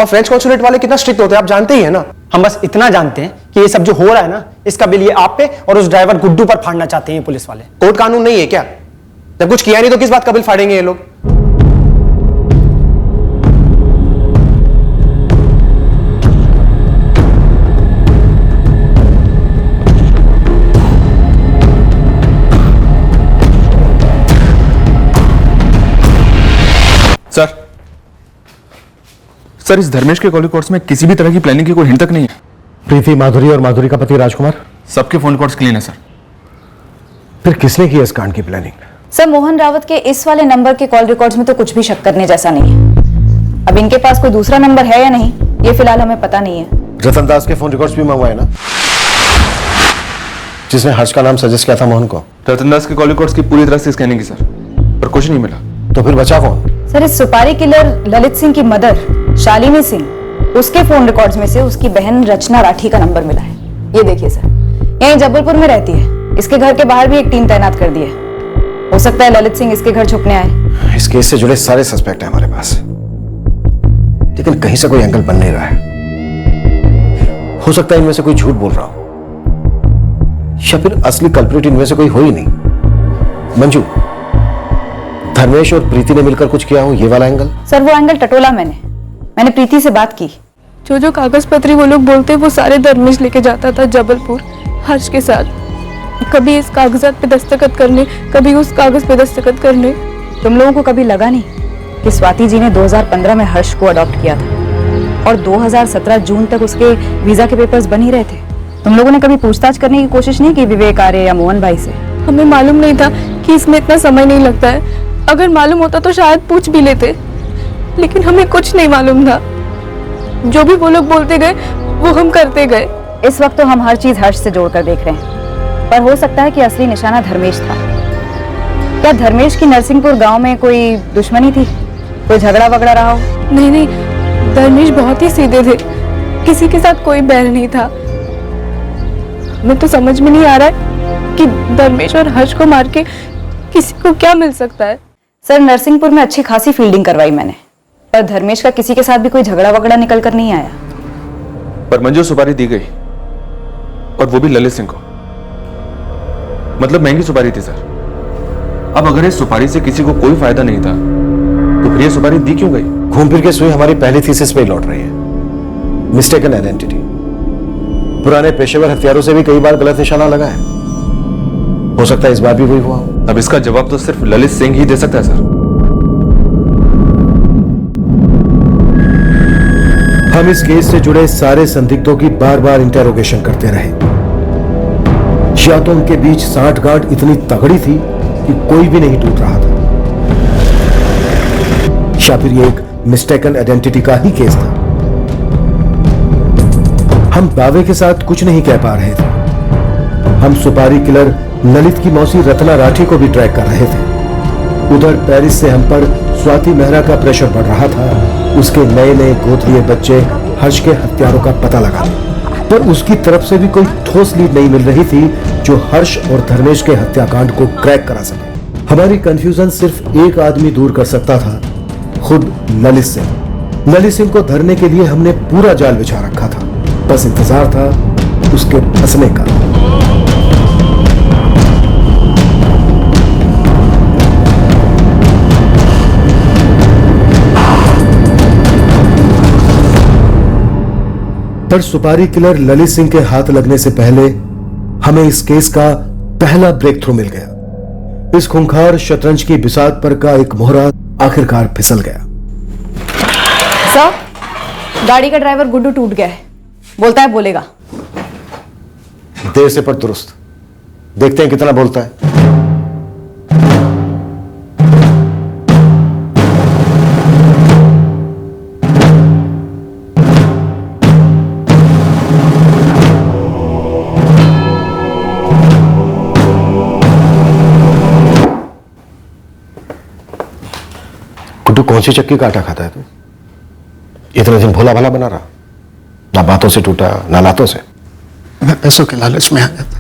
और फ्रेंच कॉन्सुलेट वाले कितना स्ट्रिक्ट होते हैं आप जानते ही है ना। हम बस इतना जानते हैं कि ये सब जो हो रहा है ना, इसका बिल ये आप पे और उस ड्राइवर गुड्डू पर फाड़ना चाहते हैं पुलिस वाले। कोर्ट कानून नहीं है क्या? जब कुछ किया नहीं तो किस बात का बिल फाड़ेंगे ये लोग? सर इस धर्मेश के कॉल रिकॉर्ड्स में किसी भी तरह की प्लानिंग की कोई हिंट तक नहीं है। प्रीति, माधुरी और माधुरी का पति राजकुमार, सबके फोन रिकॉर्ड्स क्लीन है सर। फिर किसने की इस कांड की प्लानिंग? सर मोहन रावत के इस वाले नंबर के कॉल रिकॉर्ड्स में तो कुछ भी शक करने जैसा नहीं है। अब इनके पास कोई दूसरा नंबर है या नहीं ये फिलहाल हमें पता नहीं है। रतन दास के फोन रिकॉर्ड्स भी मंगवाए ना, जिसने हर्ष का नाम सजेस्ट किया था मोहन को? रतन दास के कॉल रिकॉर्ड्स की पूरी तरह से स्कैनिंग की सर, पर कुछ नहीं मिला। तो फिर बचा कौन? सर इस सुपारी किलर ललित सिंह की मदर शालिनी सिंह, उसके फोन रिकॉर्ड्स में से उसकी बहन रचना राठी का नंबर मिला है। ये देखिए सर, यहीं जबलपुर में रहती है, इसके घर के बाहर भी एक टीम तैनात कर दी है। हो सकता है ललित सिंह इसके घर छुपने आए। इस केस से जुड़े सारे सस्पेक्ट हैं हमारे पास, लेकिन कहीं से कोई एंगल बन नहीं रहा है। हो सकता है इनमें से कोई झूठ बोल रहा हो, या फिर असली कल्प्रिट इनमें से कोई हो ही नहीं। मंजू, धर्मेश और प्रीति ने मिलकर कुछ किया हो, ये वाला एंगल? सर वो एंगल टटोला मैंने प्रीति से बात की। जो कागज पत्री वो लोग बोलते वो सारे धर्मेश लेके जाता था जबलपुर हर्ष के साथ, कभी इस कागजात पे दस्तखत करने, कभी उस कागज पे दस्तखत करने। तुम लोगों को कभी लगा नहीं कि स्वाति जी ने 2015 में हर्ष को अडॉप्ट किया था और 2017 जून तक उसके वीजा के पेपर्स बन ही रहे थे? तुम लोगों ने कभी पूछताछ करने की कोशिश नहीं की विवेक आर्य या मोहन भाई से? हमें मालूम नहीं था कि इसमें इतना समय नहीं लगता है। अगर मालूम होता तो शायद पूछ भी लेते, लेकिन हमें कुछ नहीं मालूम था। जो भी वो लोग बोलते गए वो हम करते गए। इस वक्त तो हम हर चीज हर्ष से जोड़कर देख रहे हैं, पर हो सकता है कि असली निशाना धर्मेश था। क्या धर्मेश की नरसिंहपुर गांव में कोई दुश्मनी थी, कोई झगड़ा वगड़ा रहा हो? नहीं, धर्मेश बहुत ही सीधे थे, किसी के साथ कोई बैर नहीं था। हमें तो समझ में नहीं आ रहा है कि धर्मेश और हर्ष को मार के किसी को क्या मिल सकता है। सर नरसिंहपुर में अच्छी खासी फील्डिंग करवाई मैंने, पर धर्मेश का किसी के साथ भी कोई झगड़ा वगड़ा निकल कर नहीं आया। पर मंजूर सुपारी दी गई, और वो भी ललित सिंह को, मतलब महंगी सुपारी थी सर। अब अगर इस सुपारी से किसी को कोई फायदा नहीं था तो फिर ये सुपारी दी क्यों गई? घूम फिर के सुई हमारी पहली थीसिस पे लौट रही है, मिस्टेकन आइडेंटिटी। पुराने पेशेवर हथियारों से भी कई बार गलत निशाना लगा है। हो सकता है इस बार भी वही हुआ हो। अब इसका जवाब तो सिर्फ ललित सिंह ही दे सकता है सर। हम इस केस से जुड़े सारे संदिग्धों की बार बार इंटेरोगेशन करते रहे। या तो उनके बीच सांठगांठ इतनी तगड़ी थी कि कोई भी नहीं टूट रहा था, या फिर ये एक मिस्टेकन आइडेंटिटी का ही केस था। हम दावे के साथ कुछ नहीं कह पा रहे थे। हम सुपारी किलर ललित की मौसी रत्ना राठी को भी ट्रैक कर रहे थे। उधर पेरिस से हम पर स्वाति मेहरा का प्रेशर बढ़ रहा था, उसके नए नए गोद लिए बच्चे हर्ष के हत्यारों का पता लगाने, पर उसकी तरफ से भी कोई ठोस लीड नहीं मिल रही थी जो हर्ष और धर्मेश के हत्याकांड को क्रैक करा सके। हमारी कंफ्यूजन सिर्फ एक आदमी दूर कर सकता था, खुद ललित सिंह। ललित सिंह को धरने के लिए हमने पूरा जाल बिछा रखा था, बस इंतजार था उसके फंसने का। पर सुपारी किलर ललित सिंह के हाथ लगने से पहले हमें इस केस का पहला ब्रेक थ्रू मिल गया। इस खूंखार शतरंज की बिसात पर का एक मोहरा आखिरकार फिसल गया। सर, गाड़ी का ड्राइवर गुड्डू टूट गया है, बोलता है बोलेगा। देर से पर दुरुस्त, देखते हैं कितना बोलता है। गुड्डू, कौन सी चक्की का आटा खाता है तू? इतने दिन भोला भाला बना रहा, ना बातों से टूटा ना लातों से। मैं पैसों के लालच में आ गया था।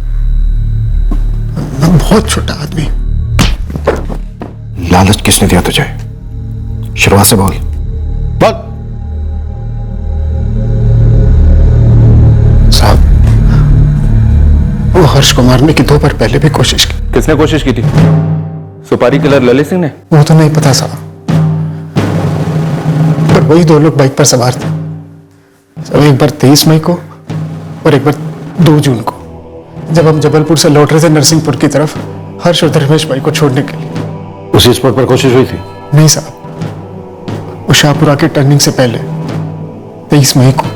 मैं बहुत छोटा आदमी। लालच किसने दिया तुझे? शुरुआत से बोल। बोल। साहब, वो हर्ष को मारने की 2 बार पहले भी कोशिश की। किसने कोशिश की थी? सुपारी किलर ललित सिंह ने? वो तो नहीं पता साहब, पर वही 2 लोग बाइक पर सवार थे। सब एक बार 23 मई को और एक बार 2 जून को, जब हम जबलपुर से लौट रहे थे नरसिंहपुर की तरफ हर्ष और धर्मेश भाई को छोड़ने के लिए। उसी स्पॉट पर कोशिश हुई थी? नहीं साहब, वो शाहपुरा के टर्निंग से पहले 23 मई को।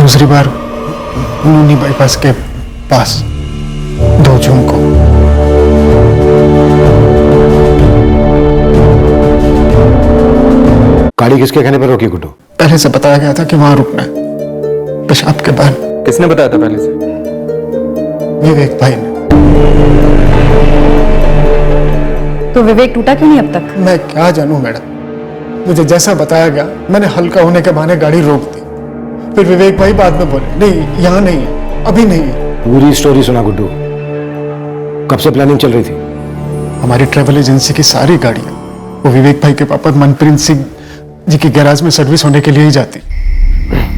दूसरी बार नूनी बाईपास के पास 2 जून को। गाड़ी किसके कहने पर रोकी गुड्डू? पहले से बताया गया था कि वहां रुकना है, पेशाब के बाद। किसने बताया था पहले से? विवेक भाई ने। तो विवेक टूटा क्यों नहीं अब तक? मैं क्या जानूं मैडम, मुझे जैसा बताया गया मैंने हल्का होने के बहाने गाड़ी रोक दी। फिर विवेक भाई बाद में बोले नहीं यहाँ नहीं है, अभी नहीं है। पूरी स्टोरी सुना गुड्डू। कब से प्लानिंग चल रही थी? हमारी ट्रेवल एजेंसी की सारी गाड़ियां वो विवेक भाई के पापा मनप्रीत सिंह जी की गैराज में सर्विस होने के लिए ही जाती।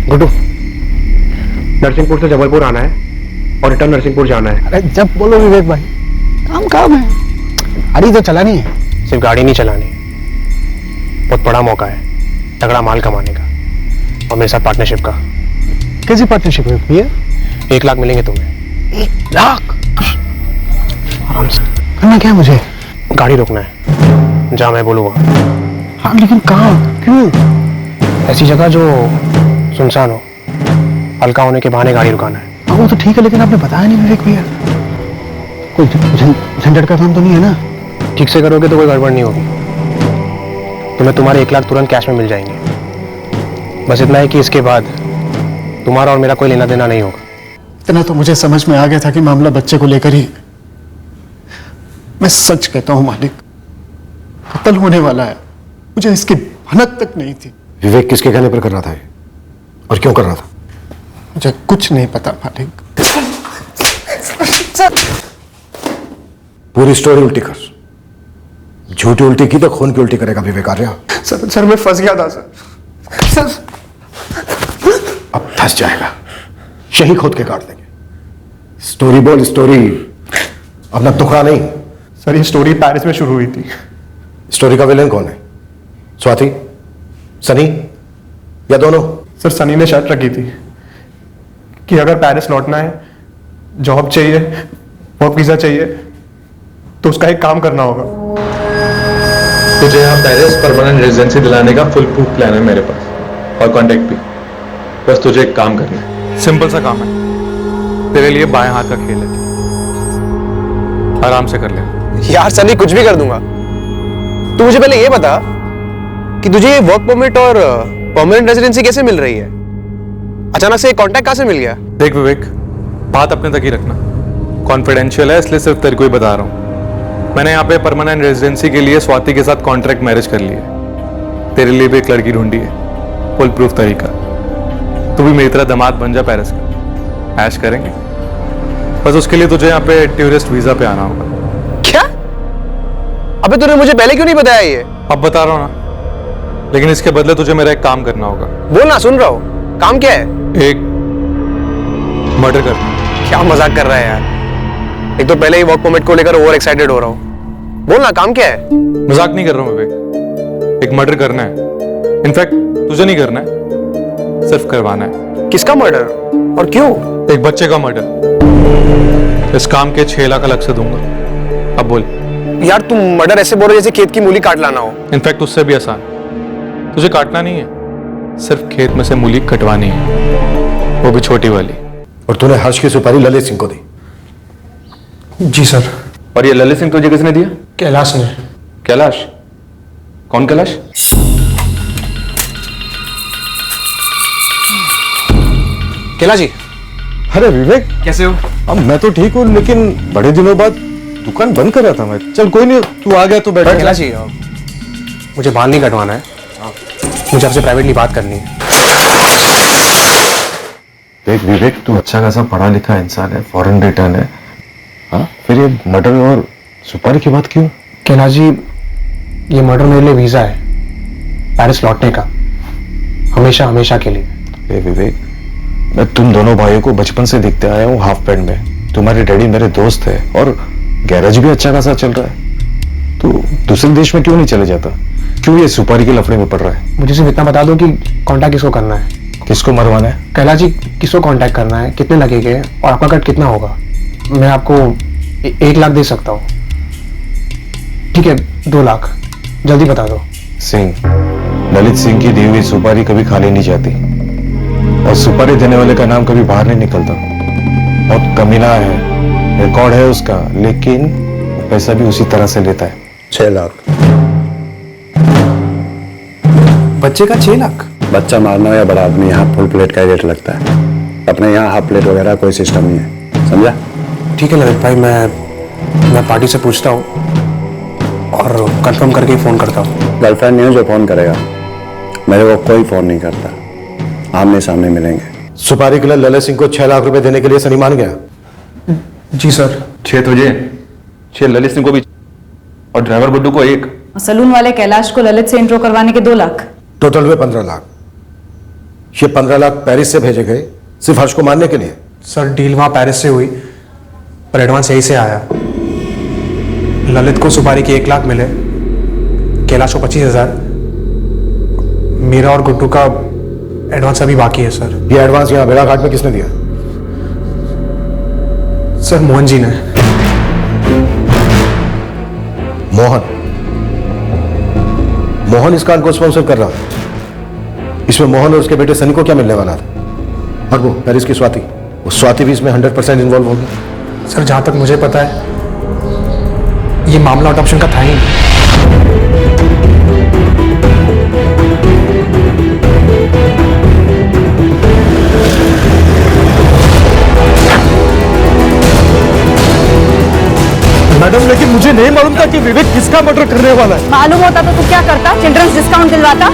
गुड्डू, नरसिंहपुर से जबलपुर आना है और रिटर्न नरसिंहपुर जाना है। अरे जब बोलो विवेक भाई, काम है, गाड़ी तो चलानी है। सिर्फ गाड़ी नहीं चलानी, बहुत बड़ा मौका है तगड़ा माल कमाने का, और मेरे साथ पार्टनरशिप का। कैसी पार्टनरशिप है भैया? 1 लाख मिलेंगे तुम्हें। 1 लाख? आराम से करना क्या मुझे? गाड़ी रोकना है जहाँ मैं बोलूँगा। हाँ लेकिन कहाँ, क्यों? ऐसी जगह जो सुनसान हो, हल्का होने के बहाने गाड़ी रुकाना है। हाँ वो तो ठीक है, लेकिन आपने बताया नहीं विवेक भैया। कोई झंझट का काम तो नहीं है ना? ठीक से करोगे तो कोई गड़बड़ नहीं होगी। तुम्हें तुम्हारे 1 लाख तुरंत कैश में मिल जाएंगे। बस इतना है कि इसके बाद तुम्हारा और मेरा कोई लेना देना नहीं होगा। इतना तो मुझे समझ में आ गया था कि मामला बच्चे को लेकर ही। मैं सच कहता हूं मालिक, कत्ल होने वाला है, मुझे इसकी भनक तक नहीं थी। विवेक किसके कहने पर कर रहा था ये? और क्यों कर रहा था? मुझे कुछ नहीं पता मालिक। पूरी स्टोरी उल्टी कर। झूठी उल्टी की तो खून की उल्टी करेगा विवेक आर्या। सर मैं फंस गया था सर। अब फंस जाएगा, यही खोद के काट देंगे। स्टोरी बोल, स्टोरी, अपना टुकड़ा नहीं। सर ये स्टोरी पेरिस में शुरू हुई थी। स्टोरी का विलेन कौन है? स्वाति? सनी? या दोनों? सर सनी ने शर्त रखी थी कि अगर पेरिस लौटना है, जॉब चाहिए, वर्क वीजा चाहिए, तो उसका एक काम करना होगा। तुझे यहाँ पेरिस परमानेंट रेजिडेंसी दिलाने का फुल प्रूफ प्लान है मेरे पास, और कॉन्टेक्ट भी। बस तुझे एक काम करना है, सिंपल सा काम है, तेरे लिए बाएं हाथ का खेल है, आराम से कर ले। यार सनी, कुछ भी कर दूंगा। तू मुझे पहले ये बता कि तुझे ये वर्क परमिट और परमानेंट रेजिडेंसी कैसे मिल रही है? अचानक से कॉन्टैक्ट कहां से मिल गया? देख विवेक, बात अपने तक ही रखना, कॉन्फिडेंशियल है, इसलिए सिर्फ तेरे को ही बता रहा हूँ। मैंने यहाँ पे परमानेंट रेजिडेंसी के लिए स्वाति के साथ कॉन्ट्रैक्ट मैरिज कर ली है। तेरे लिए भी एक लड़की ढूंढी है, फुल प्रूफ तरीका। तू भी मेरी तरह दामाद बन जा पेरिस का, ऐश करेंगे। बस उसके लिए तुझे यहाँ पे टूरिस्ट वीजा पे आना होगा। क्या? अबे तूने मुझे पहले क्यों नहीं बताया ये? अब बता रहा हूँ ना, लेकिन इसके बदले तुझे मेरा एक काम करना होगा। बोल ना, सुन रहा हूँ। काम क्या है? एक मर्डर करना। क्या मजाक कर रहा है यार? एक तो पहले ही वर्क परमिट को लेकर ओवर एक्साइटेड हो रहा हूँ। बोल ना, काम क्या है? मजाक नहीं कर रहा हूँ विवेक, एक मर्डर करना है। इनफैक्ट तुझे नहीं करना है, सिर्फ करवाना है। किसका मर्डर और क्यों? एक बच्चे का मर्डर। इस काम के 6 लाख अलग से दूंगा। अब बोल। यार तुम मर्डर ऐसे बोल रहे जैसे खेत की मूली काट लाना हो। इनफैक्ट उससे भी आसान, तुझे काटना नहीं है, सिर्फ खेत में से मूली कटवानी है, वो भी छोटी वाली। और तूने हर्ष की सुपारी ललित सिंह को दी? जी सर। और ये ललित सिंह तुझे किसने दिया? कैलाश ने। कैलाश? कौन कैलाश? कैलाश जी। अरे विवेक, कैसे हो? अब मैं तो ठीक हूँ, लेकिन बड़े दिनों बाद दुकान बंद कर रहा था मैं। चल कोई नहीं, तू आ गया तो बैठ। कैलाश जी, मुझे बाल नहीं कटवाना है, मुझे आपसे प्राइवेटली बात करनी है। देख विवेक, तू अच्छा खासा पढ़ा लिखा इंसान है, फॉरेन रिटर्न है, हाँ? फिर ये मर्डर और सुपारी की बात क्यों? कैलाश जी, ये मर्डर मेरे लिए वीजा है पेरिस लौटने का, हमेशा हमेशा के लिए। विवेक, मैं तुम दोनों भाइयों को बचपन से देखते आया हूँ हाफ पैंट में। तुम्हारे डैडी मेरे दोस्त है और गैरेज भी अच्छा खासा चल रहा है। तो दूसरे देश में क्यों नहीं चले जाता? क्यों ये सुपारी के लफड़े में पड़ रहा है? मुझे सिर्फ इतना बता दो कि कांटेक्ट किसको करना है। किसको मरवाना है? कैलाश जी, किसको कांटेक्ट करना है, कितने लगेंगे और आपका कट कितना होगा? मैं आपको 1 लाख दे सकता हूँ। ठीक है, 2 लाख, जल्दी बता दो। सिंह, ललित सिंह की दी हुई सुपारी कभी खाली नहीं जाती, और सुपारी देने वाले का नाम कभी बाहर नहीं निकलता। बहुत कमीना है, रिकॉर्ड है उसका, लेकिन पैसा भी उसी तरह से लेता है। 6 लाख। बच्चे का 6 लाख? बच्चा मारना या बड़ा आदमी, यहाँ फुल प्लेट का रेट लगता है। अपने यहाँ हाफ प्लेट वगैरह कोई सिस्टम नहीं है, समझा? ठीक है ललित भाई, मैं पार्टी से पूछता हूँ और कंफर्म करके ही फोन करता हूँ। गर्लफ्रेंड नहीं हो जो फोन करेगा, मेरे को कोई फोन नहीं करता। आमने सामने मिलेंगे। सुपारी के लिए ललित सिंह को 6 लाख रुपए देने के लिए सनी मान गया? जी सर। 6 तुझे, 6 ललित सिंह को भी, और ड्राइवर गुड्डू को 1। सलून वाले कैलाश को ललित से इंट्रो करवाने के 2 लाख। टोटल हुए 15 लाख। ये 15 लाख पेरिस से भेजे गए सिर्फ हर्ष को मारने के लिए? सर, डील वहां पेरिस से हुई, पर एडवांस यही से आया। ललित को सुपारी के 1 लाख मिले, कैलाश को 25,000, मेरा और गुड्डू का एडवांस अभी बाकी है सर। ये एडवांस यहाँ बेड़ाघाट में किसने दिया? सर, मोहन जी ने। मोहन? मोहन इस कांड को स्पॉन्सर कर रहा था। इसमें मोहन और उसके बेटे सनी को क्या मिलने वाला था? और वो पेरिस की स्वाति, वो स्वाति भी इसमें 100% इन्वॉल्व होगी। सर, जहां तक मुझे पता है ये मामला अडॉप्शन का था ही नहीं। मैडम, लेकिन मुझे नहीं मालूम था कि विवेक किसका मर्डर करने वाला है। मालूम होता तो तू क्या करता? चिल्ड्रंस डिस्काउंट दिलवाता,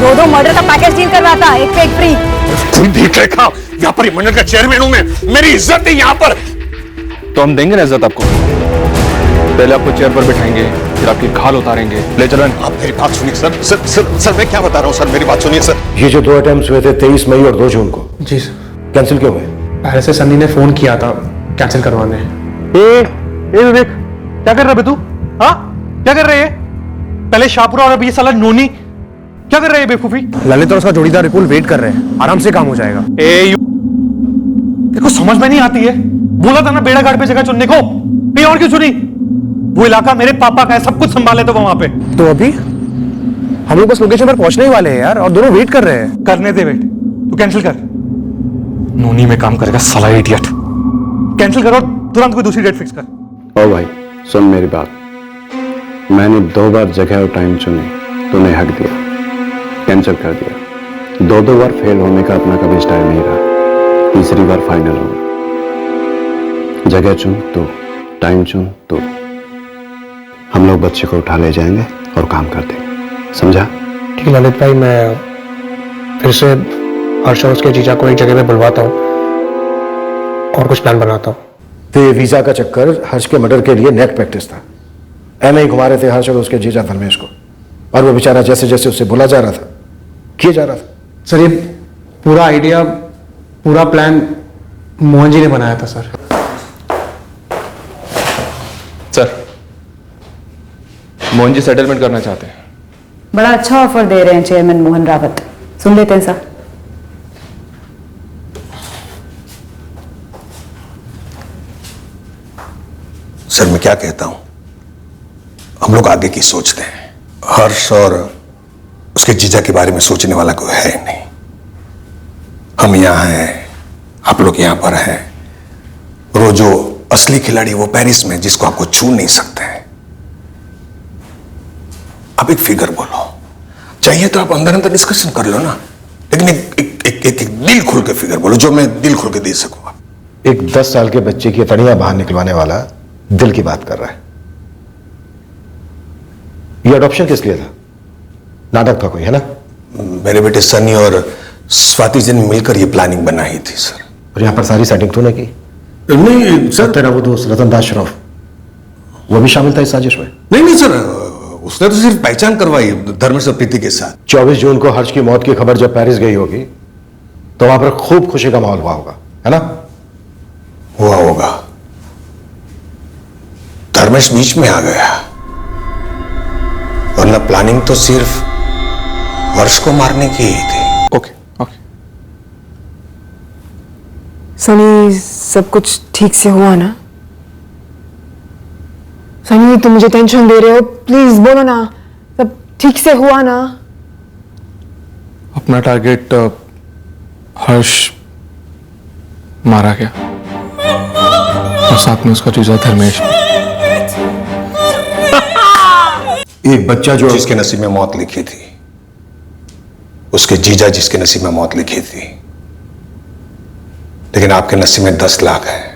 2 मर्डर का पैकेज डील करवाता, एक पे एक फ्री। तुम देख रखा, यहाँ पर मंडल का चेयरमैन हूं मैं, मेरी इज्जत है यहाँ पर। तो हम देंगे ना इज्जत आपको। पहले आपको चेयर पर बिठाएंगे, फिर आपकी खाल उतारेंगे। ले चलन। आप मेरी बात सुनिए सर। सर मैं क्या बता रहा हूँ सर, मेरी बात सुनिए सर। ये जो 2 अटेम्प्ट हुए थे 23 मई और 2 जून को, जी सर। कैंसिल क्यों हुए? पहले से सनी ने फोन किया था कैंसिल करवाने। ए विवेक, क्या कर रहा है तू? हाँ, क्या कर रहे हैं? पहले शाहपुरा और अभी ये साला नोनी। क्या कर रहे हैं बेवकूफी? ललित और उसका जोड़ीदार विपुल वेट कर रहे हैं, आराम से काम हो जाएगा। देखो समझ में नहीं आती है, बोला था ना बेड़ा घाट पे जगह चुनने को, कहीं और क्यों चुनी? वो इलाका मेरे पापा का है, सब कुछ संभाले तो वहां पे। तो अभी हम लोग बस लोकेशन पर पहुंचने ही वाले हैं यार, और दोनों वेट कर रहे हैं। करने दे वेट, तू कैंसिल कर। नोनी में काम करेगा साला इडियट। कैंसिल करो, तुरंत कोई दूसरी डेट फिक्स कर। ओ भाई सुन मेरी बात, मैंने 2 बार जगह और टाइम चुनी, तूने हक दिया, कैंसिल कर दिया। 2 बार फेल होने का अपना कभी स्टाइल नहीं रहा, तीसरी बार फाइनल होगा। जगह चुन तो, टाइम चुन तो, हम लोग बच्चे को उठा ले जाएंगे और काम कर देंगे, समझा? ठीक है ललित भाई, मैं फिर से हर्ष और उसके जीजा को एक जगह पे बुलवाता हूँ और कुछ प्लान बनाता हूँ। तो ये वीजा का चक्कर हर्ष के मर्डर के लिए नेट प्रैक्टिस था। ऐसे ही घुमा रहे थे हर्ष और उसके जीजा धर्मेश को, और वो बेचारा जैसे जैसे उससे बोला जा रहा था किए जा रहा था। सर ये पूरा आइडिया, पूरा प्लान मोहन जी ने बनाया था sir. Sir, Mohan ji settlement करना चाहते हैं। बड़ा अच्छा ऑफर दे रहे हैं चेयरमैन मोहन रावत, सुन लेते हैं सर। सर मैं क्या कहता हूं, हम लोग आगे की सोचते हैं। हर्ष और उसके जीजा के बारे में सोचने वाला कोई है नहीं। हम यहां हैं, आप लोग यहां पर हैं, और जो असली खिलाड़ी वो पेरिस में, जिसको आपको छू नहीं सकते हैं। आप एक फिगर बोलो, चाहिए तो आप अंदर अंदर डिस्कशन कर लो ना, लेकिन एक दिल खुल के फिगर बोलो, जो मैं दिल खुल के दे सकूंगा। एक 10 साल के बच्चे की तड़ियां बाहर निकलवाने वाला दिल की बात कर रहा है। ये अडॉप्शन किस लिए था? नाटक था कोई, है ना? मेरे बेटे सनी और स्वाति जी ने मिलकर ये प्लानिंग बनाई थी सर। और यहां पर सारी सेटिंग तूने की? नहीं सर। तेरा वो दोस्त रतन दास श्रॉफ, वो भी शामिल था इस साजिश में? नहीं सर, उसने तो सिर्फ पहचान करवाई धर्मेश और प्रीति के साथ। 24 जून को हर्ष की मौत की खबर जब पेरिस गई होगी तो वहां पर खूब खुशी का माहौल हुआ होगा, है ना? हुआ होगा। धर्मेश बीच में आ गया, वरना प्लानिंग तो सिर्फ हर्ष को मारने की ही थी। Okay okay. सनी, सब कुछ ठीक से हुआ ना? सनी तुम मुझे टेंशन दे रहे हो, प्लीज बोलो ना, सब ठीक से हुआ ना? अपना टारगेट हर्ष मारा गया, और साथ में उसका जीजा धर्मेश। एक बच्चा जो जिसके नसीब में मौत लिखी थी, उसके जीजा जिसके नसीब में मौत लिखी थी, लेकिन आपके नसीब में 10 लाख है।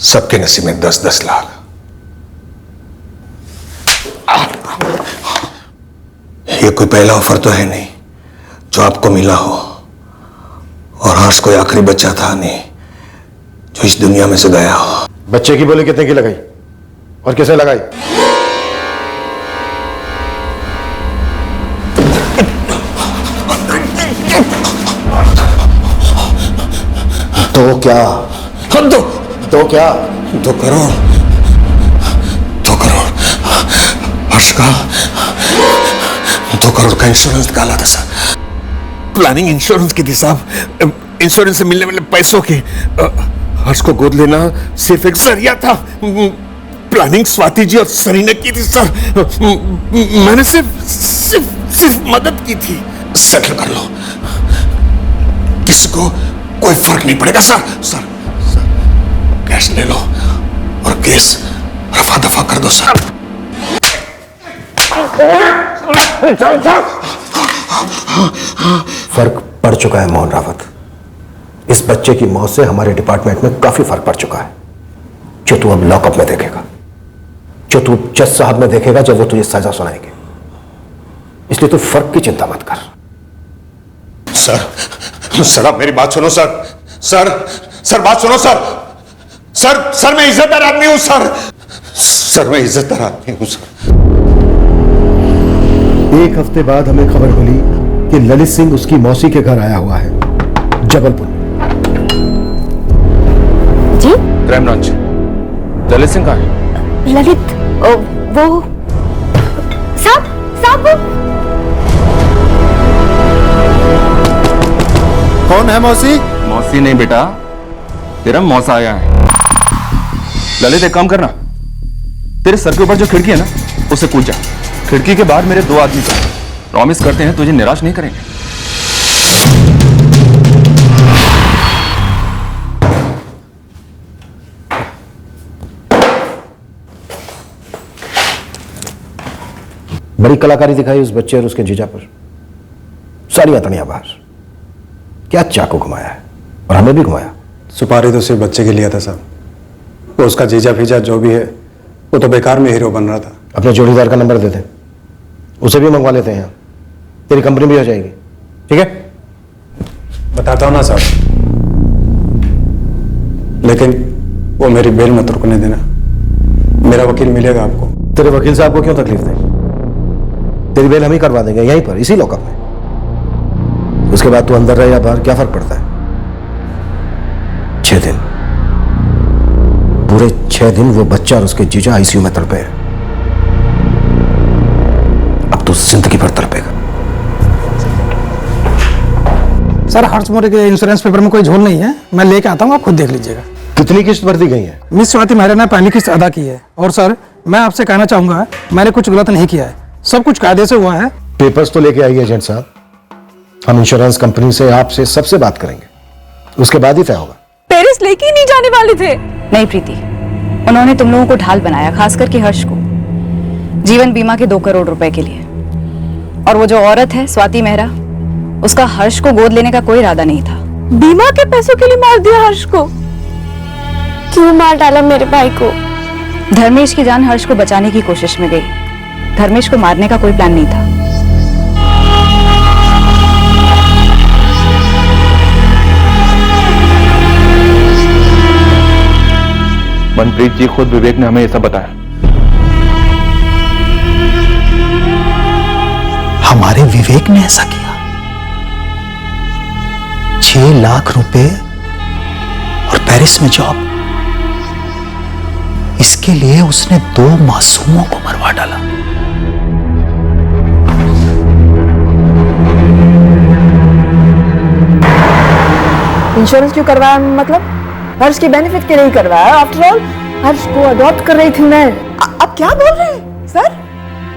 सबके नसीब में 10-10 लाख। ये कोई पहला ऑफर तो है नहीं जो आपको मिला हो, और हर्ष कोई आखिरी बच्चा था नहीं जो इस दुनिया में से गया हो। बच्चे की बोली कितने की लगाई और किसे लगाई? तो क्या? तो क्या? 2 करोड़। 2 करोड़ हर्ष का 2 करोड़ का इंश्योरेंस निकाला था सर। प्लानिंग इंश्योरेंस की थी साहब। इंश्योरेंस से मिलने वाले पैसों की हर्ष को गोद लेना सिर्फ एक जरिया था। प्लानिंग स्वाति जी और सनी ने की थी सर। मैंने सिर्फ मदद की थी। सेटल कर लो, किसी को कोई फर्क नहीं पड़ेगा सर। सर कैश ले लो और केस रफा दफा कर दो सर। फर्क पड़ चुका है मोहन रावत। इस बच्चे की मौत से हमारे डिपार्टमेंट में काफी फर्क पड़ चुका है, जो तू अब लॉकअप में देखेगा, जो तू जज साहब में देखेगा जब वो तुझे सजा सुनाएंगे। इसलिए तू फर्क की चिंता मत कर। सर आप मेरी बात सुनो सर। सर बात सुनो सर। सर मैं इज्जतदार आदमी हूं सर। मैं इज्जतदार आदमी हूं सर। एक हफ्ते बाद हमें खबर मिली कि ललित सिंह उसकी मौसी के घर आया हुआ है जबलपुर। जी? Crime branch. ललित सिंह कहाँ है? ललित वो साहब कौन है मौसी? मौसी नहीं बेटा, तेरा मौसा आया है। ललित एक काम करना, तेरे सर के ऊपर जो खिड़की है ना उसे कूद जा। खिड़की के बाहर मेरे 2 आदमी थे, प्रॉमिस करते हैं तुझे निराश नहीं करेंगे। बड़ी कलाकारी दिखाई उस बच्चे और उसके जीजा पर। सारी अतड़ियां बाहर। क्या चाकू घुमाया है, और हमें भी घुमाया। सुपारी तो सिर्फ बच्चे के लिए था साहब, वो उसका जीजा फीजा जो भी है वो तो बेकार में हीरो बन रहा था। अपने जोड़ीदार का नंबर दे दे, उसे भी मंगवा लेते हैं यहाँ, तेरी कंपनी भी हो जाएगी। ठीक है, बताता हूँ ना साहब, लेकिन वो मेरी बेल मत रुकने देना। मेरा वकील मिलेगा आपको। तेरे वकील साहब को क्यों तकलीफ दें? तेरी बेल हम ही करवा देंगे यहीं पर, इसी लॉकअप में। उसके बाद तू अंदर रहे या बाहर, क्या फर्क पड़ता है? 6 दिन, पूरे 6 दिन वो बच्चा और उसके जीजा आईसीयू में तड़पे हैं। अब तो जिंदगी भर तड़पेगा। सर हर्ष मोरे के इंश्योरेंस पेपर में कोई झोल नहीं है, मैं लेके आता हूँ, आप खुद देख लीजिएगा। कितनी किस्त भर दी गई है? मिस स्वाति मेहरा ने पहली किस्त अदा की है। और सर मैं आपसे कहना चाहूंगा, मैंने कुछ गलत नहीं किया है, सब कुछ कायदे से हुआ है। पेपर्स तो लेके आइए एजेंट साहब, हम इंश्योरेंस कंपनी से आपसे सबसे बात करेंगे, उसके बाद ही तय होगा। पेरिस लेके ही नहीं जाने वाले थे। नहीं प्रीति, उन्होंने तुम लोगों को ढाल बनाया, खास करके हर्ष को, जीवन बीमा के 2 करोड़ रुपए के लिए। और वो जो औरत है स्वाति मेहरा, उसका हर्ष को गोद लेने का कोई इरादा नहीं था। बीमा के पैसों के लिए मार दिया हर्ष को। क्यों मार डाला मेरे भाई को? धर्मेश की जान हर्ष को बचाने की कोशिश में गई, धर्मेश को मारने का कोई प्लान नहीं था। मनप्रीत जी, खुद विवेक ने हमें ये सब बताया। हमारे विवेक ने ऐसा किया? 6 लाख रुपए और पेरिस में जॉब, इसके लिए उसने 2 मासूमों को मरवा डाला। इंश्योरेंस क्यों करवाया? मतलब हर्ष के बेनिफिट के लिए करवाया। आफ्टर ऑल हर्ष को अडॉप्ट कर रही थी मैं। आप क्या बोल रहे हैं सर?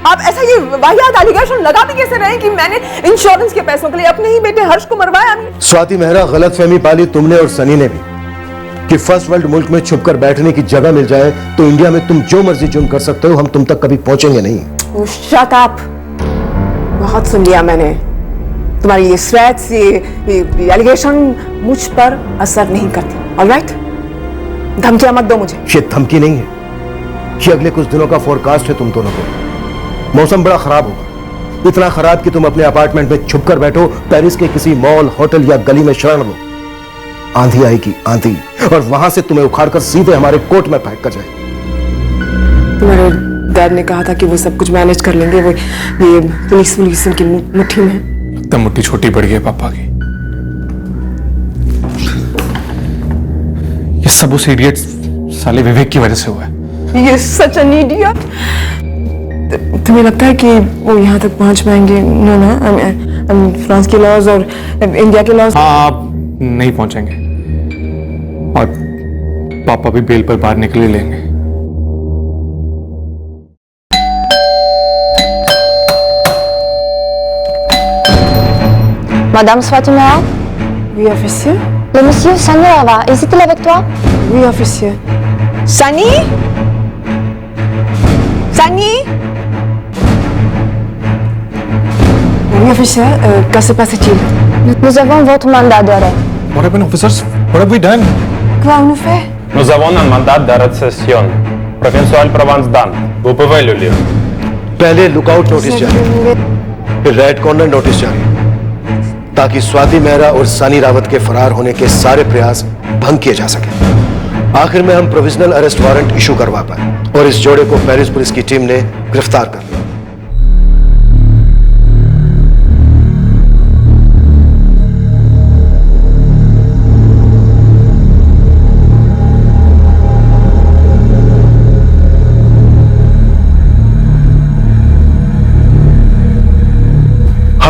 आप ऐसा ये वाहियात एलिगेशन लगा भी कैसे रहे हैं कि मैंने इंश्योरेंस के पैसों के लिए अपने ही बेटे हर्ष को मरवाया? स्वाति मेहरा, गलतफहमी पाली तुमने और सनी ने भी कि फर्स्ट वर्ल्ड मुल्क में छुपकर बैठने की जगह मिल जाए तो इंडिया में तुम जो मर्जी जुर्म कर सकते हो, हम तुम तक कभी पहुंचेंगे नहीं। शट अप, बहुत सुन लिया मैंने। तुम्हारी ये स्वेट्स, ये एलिगेशन मुझ पर असर नहीं करती। ऑलराइट, धमकियां मत दो मुझे। ये धमकी नहीं है, ये अगले कुछ दिनों का फोरकास्ट है तुम दोनों को। मौसम बड़ा खराब होगा, इतना खराब कि तुम अपने अपार्टमेंट में छुपकर बैठो, पेरिस के किसी मॉल, होटल या गली में शरण लो। आंधी आएगी, आंधी, और वहां से तुम्हें उखाड़कर सीधे हमारे कोर्ट में फेंक कर जाएगी। तुम्हारे डैड ने कहा था कि वो सब कुछ मैनेज कर लेंगे, वो ये पुलिस उनकी मुट्ठी में। एकदम मुट्ठी छोटी पड़ गई है पापा की। ये सब उस इडियट साले विवेक की वजह से हुआ है। ये सच एन इडियट। तुम्हें लगता है कि वो यहाँ तक पहुंच पाएंगे? नो ना, फ्रांस के लॉज और इंडिया के लॉज। हाँ, आप नहीं पहुंचेंगे और पापा भी बेल पर बाहर निकल ही लेंगे। Madame Swati Mehra? Oui, officier. Le monsieur Sani là-bas, est-il avec toi? Oui, officier. Sani? Sani? Oui, officier. Que se passe-t-il? Nous avons votre mandat d'arrêt. What happened, officers? What have we done? Quoi on nous fait? Nous avons un mandat d'arrestation. Provincial Provence Dan. Vous pouvez le lire. पहले lookout notice जारी, फिर red corner notice जारी, ताकि स्वाति मेहरा और सनी रावत के फरार होने के सारे प्रयास भंग किए जा सके। आखिर में हम प्रोविजनल अरेस्ट वारंट इशू करवा पाए और इस जोड़े को पेरिस पुलिस की टीम ने गिरफ्तार कर लिया।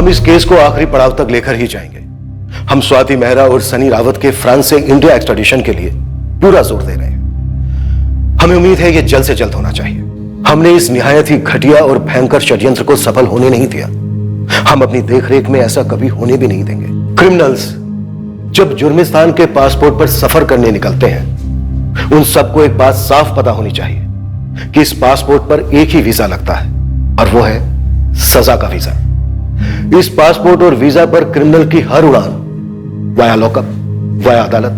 हम इस केस को आखिरी पड़ाव तक लेकर ही जाएंगे। हम स्वाति मेहरा और सनी रावत के फ्रांस से इंडिया एक्सट्राडिशन के लिए पूरा जोर दे रहे हैं। हमें उम्मीद है ये जल्द से जल्द होना चाहिए। हमने इस निहायत ही घटिया और भयंकर षड्यंत्र को सफल होने नहीं दिया। हम अपनी देखरेख में ऐसा कभी होने भी नहीं देंगे। क्रिमिनल्स जब जुर्मिस्तान के पासपोर्ट पर सफर करने निकलते हैं, उन सबको एक बात साफ पता होनी चाहिए कि इस पासपोर्ट पर एक ही वीजा लगता है, और वो है सजा का वीजा। इस पासपोर्ट और वीजा पर क्रिमिनल की हर उड़ान वाया लॉकअप, वाया अदालत,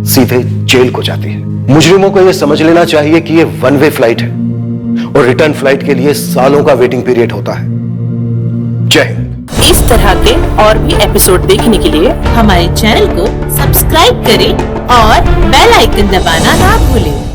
सीधे जेल को जाती है। मुजरिमों को यह समझ लेना चाहिए कि यह वन वे फ्लाइट है और रिटर्न फ्लाइट के लिए सालों का वेटिंग पीरियड होता है। जय हिंद। इस तरह के और भी एपिसोड देखने के लिए हमारे चैनल को सब्सक्राइब करें और बेल आइकन दबाना ना भूलें।